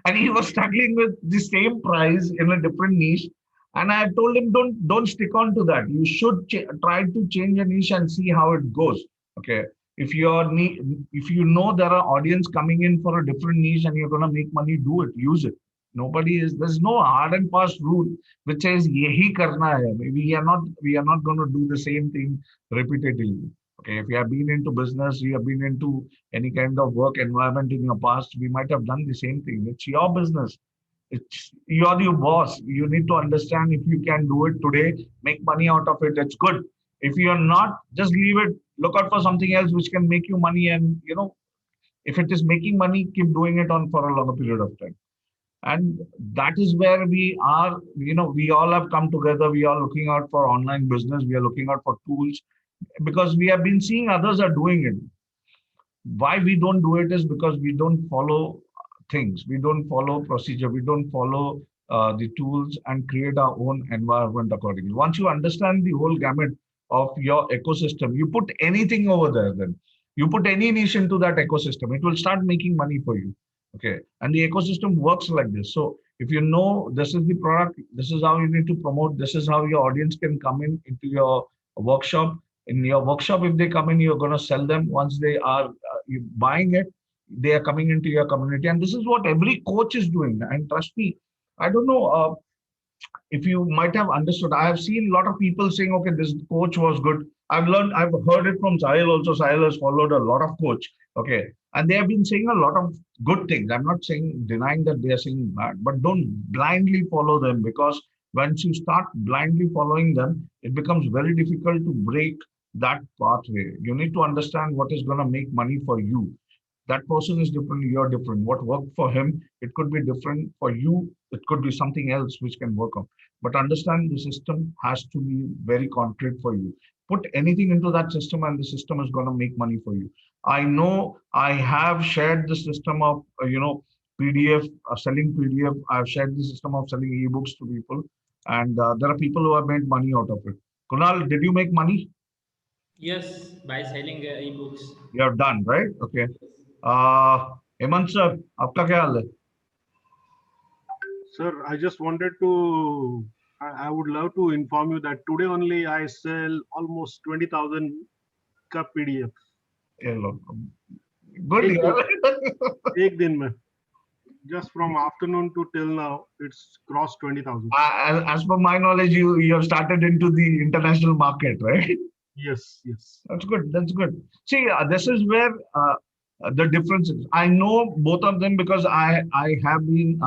And he was struggling with the same price in a different niche. And I told him, don't stick on to that. You should try to change a niche and see how it goes. Okay. If you know there are audience coming in for a different niche and you're gonna make money, do it, use it. There's no hard and fast rule which says yehi karna hai. We are not going to do the same thing repeatedly. Okay, if you have been into business, you have been into any kind of work environment in your past, we might have done the same thing. It's your business. You're your boss. You need to understand if you can do it today, make money out of it. It's good. If you're not, just leave it. Look out for something else which can make you money. And if it is making money, keep doing it on for a longer period of time. And that is where we are. We all have come together. We are looking out for online business. We are looking out for tools because we have been seeing others are doing it. Why we don't do it is because we don't follow things. We don't follow procedure. We don't follow the tools and create our own environment accordingly. Once you understand the whole gamut of your ecosystem, you put anything over there, then you put any niche into that ecosystem, it will start making money for you. Okay. And the ecosystem works like this. So if you know this is the product, this is how you need to promote, this is how your audience can come into your workshop. In your workshop, if they come in, you're going to sell them. Once they are buying it, they are coming into your community. And this is what every coach is doing. And trust me, I don't know if you might have understood. I have seen a lot of people saying, okay, this coach was good. I've heard it from Sahil also. Sahil has followed a lot of coach. Okay. And they have been saying a lot of good things. I'm not denying that they are saying bad, but don't blindly follow them, because once you start blindly following them, it becomes very difficult to break that pathway. You need to understand what is going to make money for you. That person is different, you're different. What worked for him, it could be different for you. It could be something else which can work out. But understand the system has to be very concrete for you. Put anything into that system and the system is going to make money for you. I know I have shared the system of, PDF, selling PDF. I've shared the system of selling ebooks to people. And there are people who have made money out of it. Kunal, did you make money? Yes, by selling ebooks. You have done, right? Okay. Hemant sir, आपका क्या हाल है? Sir, I just wanted to, I would love to inform you that today only I sell almost 20,000 का PDF. ये लो. Good. एक यार. एक दिन में. Just from afternoon to till now, it's crossed 20,000. As per my knowledge, you have started into the international market, right? Yes, yes. That's good. That's good. See, this is where the difference is. I know both of them because I have been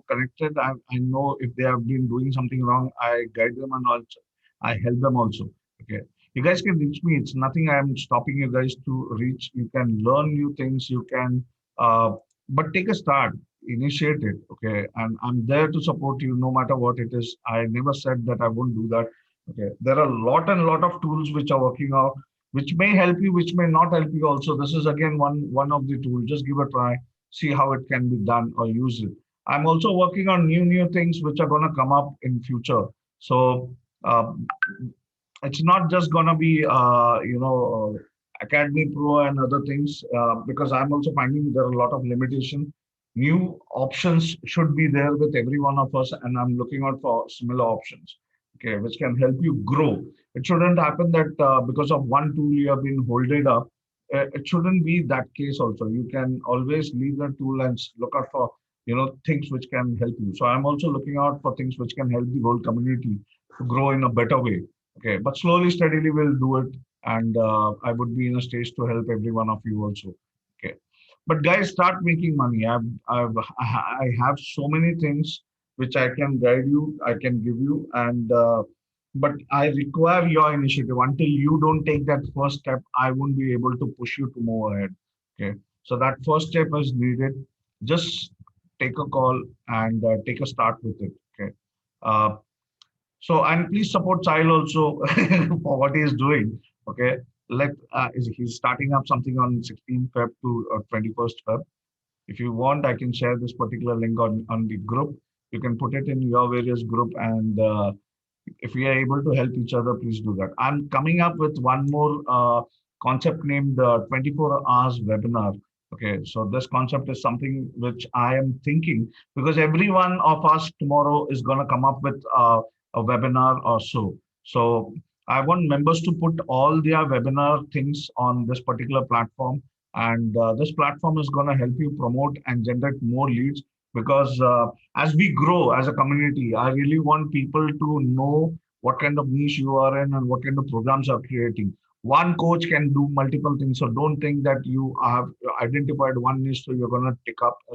connected. I know if they have been doing something wrong, I guide them and also I help them also. Okay. You guys can reach me. It's nothing I am stopping you guys to reach. You can learn new things. You can, but take a start, initiate it. Okay. And I'm there to support you no matter what it is. I never said that I won't do that. Okay. There are a lot of tools which are working out, which may help you, which may not help you also. This is again one of the tools. Just give a try, see how it can be done or use it. I'm also working on new things which are going to come up in future. So it's not just going to be Academy Pro and other things, because I'm also finding there are a lot of limitation. New options should be there with every one of us, and I'm looking out for similar options, okay, which can help you grow. It shouldn't happen that because of one tool you have been holding up. It shouldn't be that case also. You can always leave the tool and look out for things which can help you. So I'm also looking out for things which can help the whole community to grow in a better way. Okay, but slowly, steadily we'll do it, and I would be in a stage to help every one of you also. Okay, but guys, start making money. I have so many things which I can guide you, I can give you, and but I require your initiative. Until you don't take that first step, I won't be able to push you to move ahead. Okay, so that first step is needed. Just take a call and take a start with it. Okay. So, and please support Sahil also for what he is doing. Okay. he's starting up something on 16th Feb to 21st Feb. If you want, I can share this particular link on the group. You can put it in your various group, and if we are able to help each other, please do that. I'm coming up with one more concept named 24 hours webinar. Okay, so this concept is something which I am thinking, because every one of us tomorrow is going to come up with a webinar or so. So I want members to put all their webinar things on this particular platform, and this platform is going to help you promote and generate more leads, because as we grow as a community, I really want people to know what kind of niche you are in and what kind of programs are creating. One coach can do multiple things, so don't think that you have identified one niche, so you're going to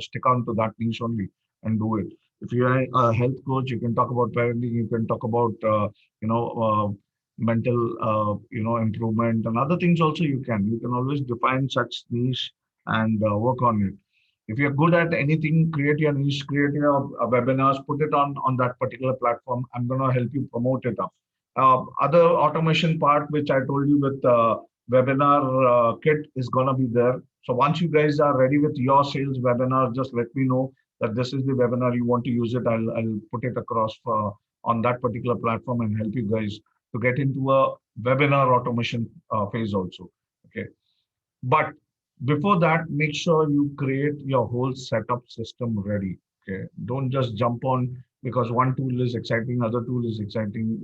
stick on to that niche only and do it. If you are a health coach, you can talk about parenting, you can talk about you know mental improvement, and other things also. You can always define such niche and work on it. If you're good at anything, create your niche, create your webinars, put it on that particular platform. I'm going to help you promote it up. Other automation part, which I told you with webinar kit, is going to be there. So once you guys are ready with your sales webinar, just let me know that this is the webinar you want to use it. I'll put it across on that particular platform and help you guys to get into a webinar automation phase also. Okay. But before that, make sure you create your whole setup system ready. Okay. Don't just jump on because one tool is exciting, other tool is exciting.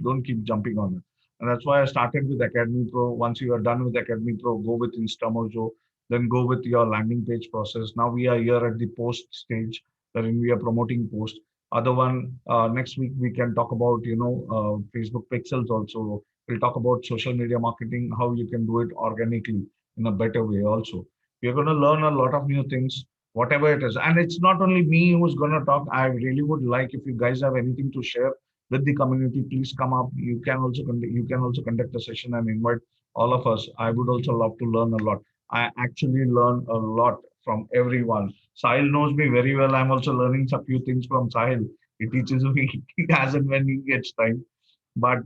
Don't keep jumping on it. And that's why I started with Academy Pro. Once you are done with Academy Pro, go with InstaMojo, then go with your landing page process. Now we are here at the post stage, wherein we are promoting post. Other one, next week we can talk about Facebook pixels also. We'll talk about social media marketing, how you can do it organically in a better way also. We're going to learn a lot of new things, whatever it is. And it's not only me who's going to talk. I really would like, if you guys have anything to share with the community, please come up. You can also conduct a session and invite all of us. I would also love to learn a lot. I actually learn a lot from everyone. Sahil knows me very well. I'm also learning a few things from Sahil. He teaches me as and when he gets time. But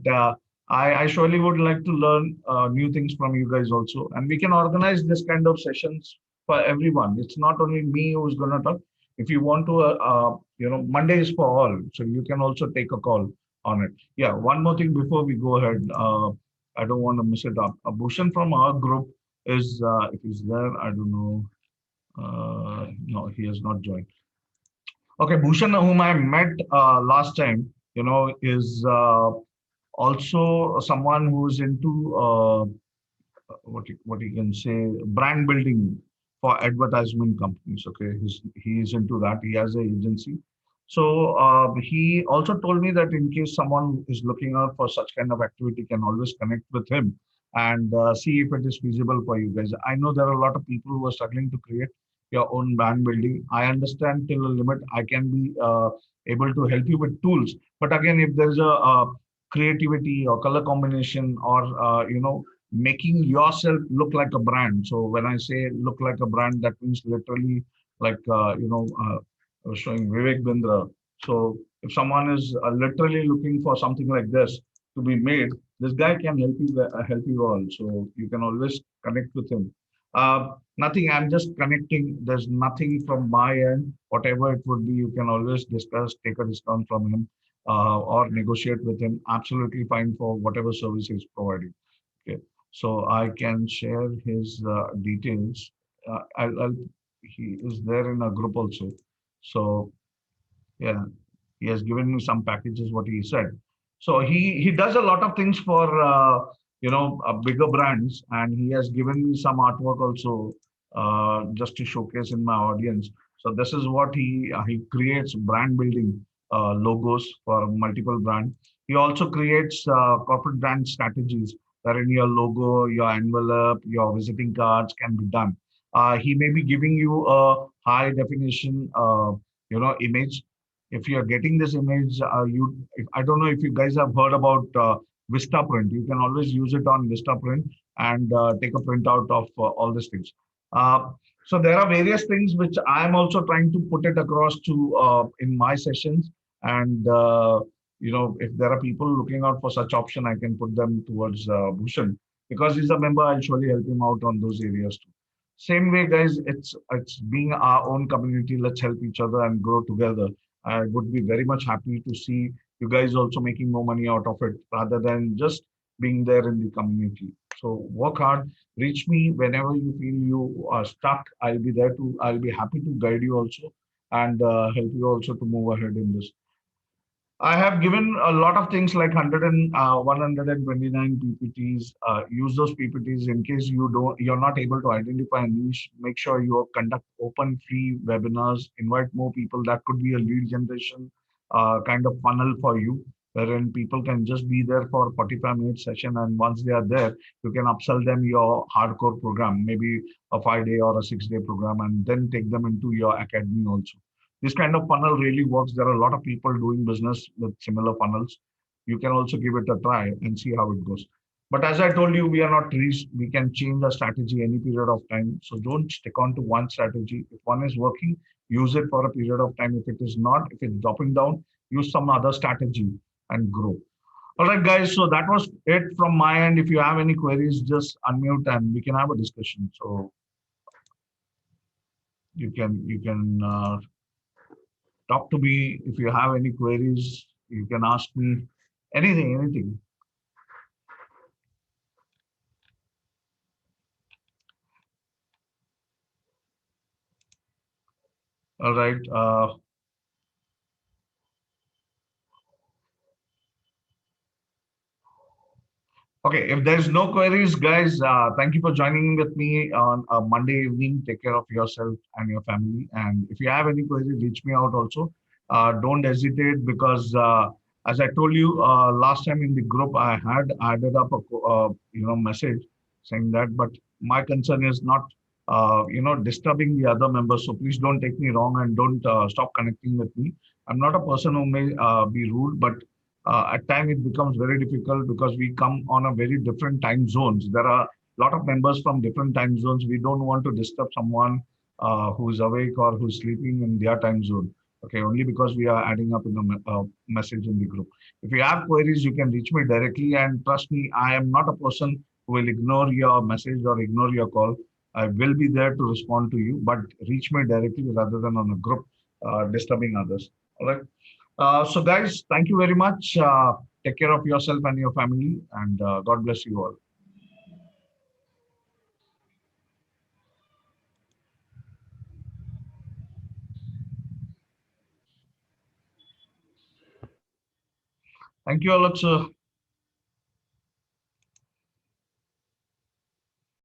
I surely would like to learn new things from you guys also. And we can organize this kind of sessions for everyone. It's not only me who's going to talk. If you want to, Monday is for all. So you can also take a call on it. Yeah, one more thing before we go ahead. I don't want to miss it up. Bhushan from our group is, if he's there, I don't know. No, he has not joined. Okay, Bhushan, whom I met last time, is also someone who's into what you can say, brand building for advertisement companies. Okay, he's into that. He has an agency. So he also told me that in case someone is looking out for such kind of activity, can always connect with him and see if it is feasible for you guys. I know there are a lot of people who are struggling to create your own brand building. I understand till a limit. I can be able to help you with tools. But again, if there's a creativity or color combination or making yourself look like a brand. So when I say look like a brand, that means literally like showing Vivek Bindra. So if someone is literally looking for something like this to be made, this guy can help you all. So you can always connect with him. Nothing, I'm just connecting. There's nothing from my end. Whatever it would be, you can always discuss, take a discount from him, or negotiate with him. Absolutely fine for whatever service he's providing. Okay, so I can share his details. He is there in a group also. So yeah, he has given me some packages. What he said. So he does a lot of things for bigger brands, and he has given me some artwork also just to showcase in my audience. So this is what he creates brand building logos for multiple brands. He also creates corporate brand strategies wherein your logo, your envelope, your visiting cards can be done. He may be giving you a high definition, image. If you are getting this image, I don't know if you guys have heard about Vistaprint. You can always use it on Vistaprint and take a printout of all these things. So there are various things which I am also trying to put it across to in my sessions. And if there are people looking out for such option, I can put them towards Bhushan. Because he's a member, I'll surely help him out on those areas too. Same way, guys, it's being our own community. Let's help each other and grow together. I would be very much happy to see you guys also making more money out of it rather than just being there in the community. So work hard, reach me whenever you feel you are stuck. I'll be happy to guide you also and help you also to move ahead in this. I have given a lot of things like 129 PPTs. Use those PPTs in case you're not able to identify a niche. Make sure you conduct open free webinars. Invite more people. That could be a lead generation kind of funnel for you, wherein people can just be there for 45-minute session, and once they are there, you can upsell them your hardcore program, maybe a 5-day or a 6-day program, and then take them into your academy also. This kind of funnel really works. There are a lot of people doing business with similar funnels. You can also give it a try and see how it goes. But as I told you, we are not reached. We can change our strategy any period of time. So don't stick on to one strategy. If one is working, use it for a period of time. If it is not, if it's dropping down, use some other strategy and grow. All right, guys. So that was it from my end. If you have any queries, just unmute and we can have a discussion. So you can talk to me if you have any queries. You can ask me anything. All right. Okay, if there's no queries, guys, thank you for joining with me on a Monday evening. Take care of yourself and your family. And if you have any queries, reach me out also. Don't hesitate because, as I told you last time in the group, I had added up a message saying that. But my concern is not disturbing the other members. So please don't take me wrong and don't stop connecting with me. I'm not a person who may be rude, but at time it becomes very difficult because we come on a very different time zones. There are a lot of members from different time zones. We don't want to disturb someone who's awake or who's sleeping in their time zone. Okay, only because we are adding up in the message in the group. If you have queries, you can reach me directly, and trust me, I am not a person who will ignore your message or ignore your call. I will be there to respond to you, but reach me directly rather than on a group disturbing others. All right. So guys, thank you very much. Take care of yourself and your family, and God bless you all. Thank you, Alexa.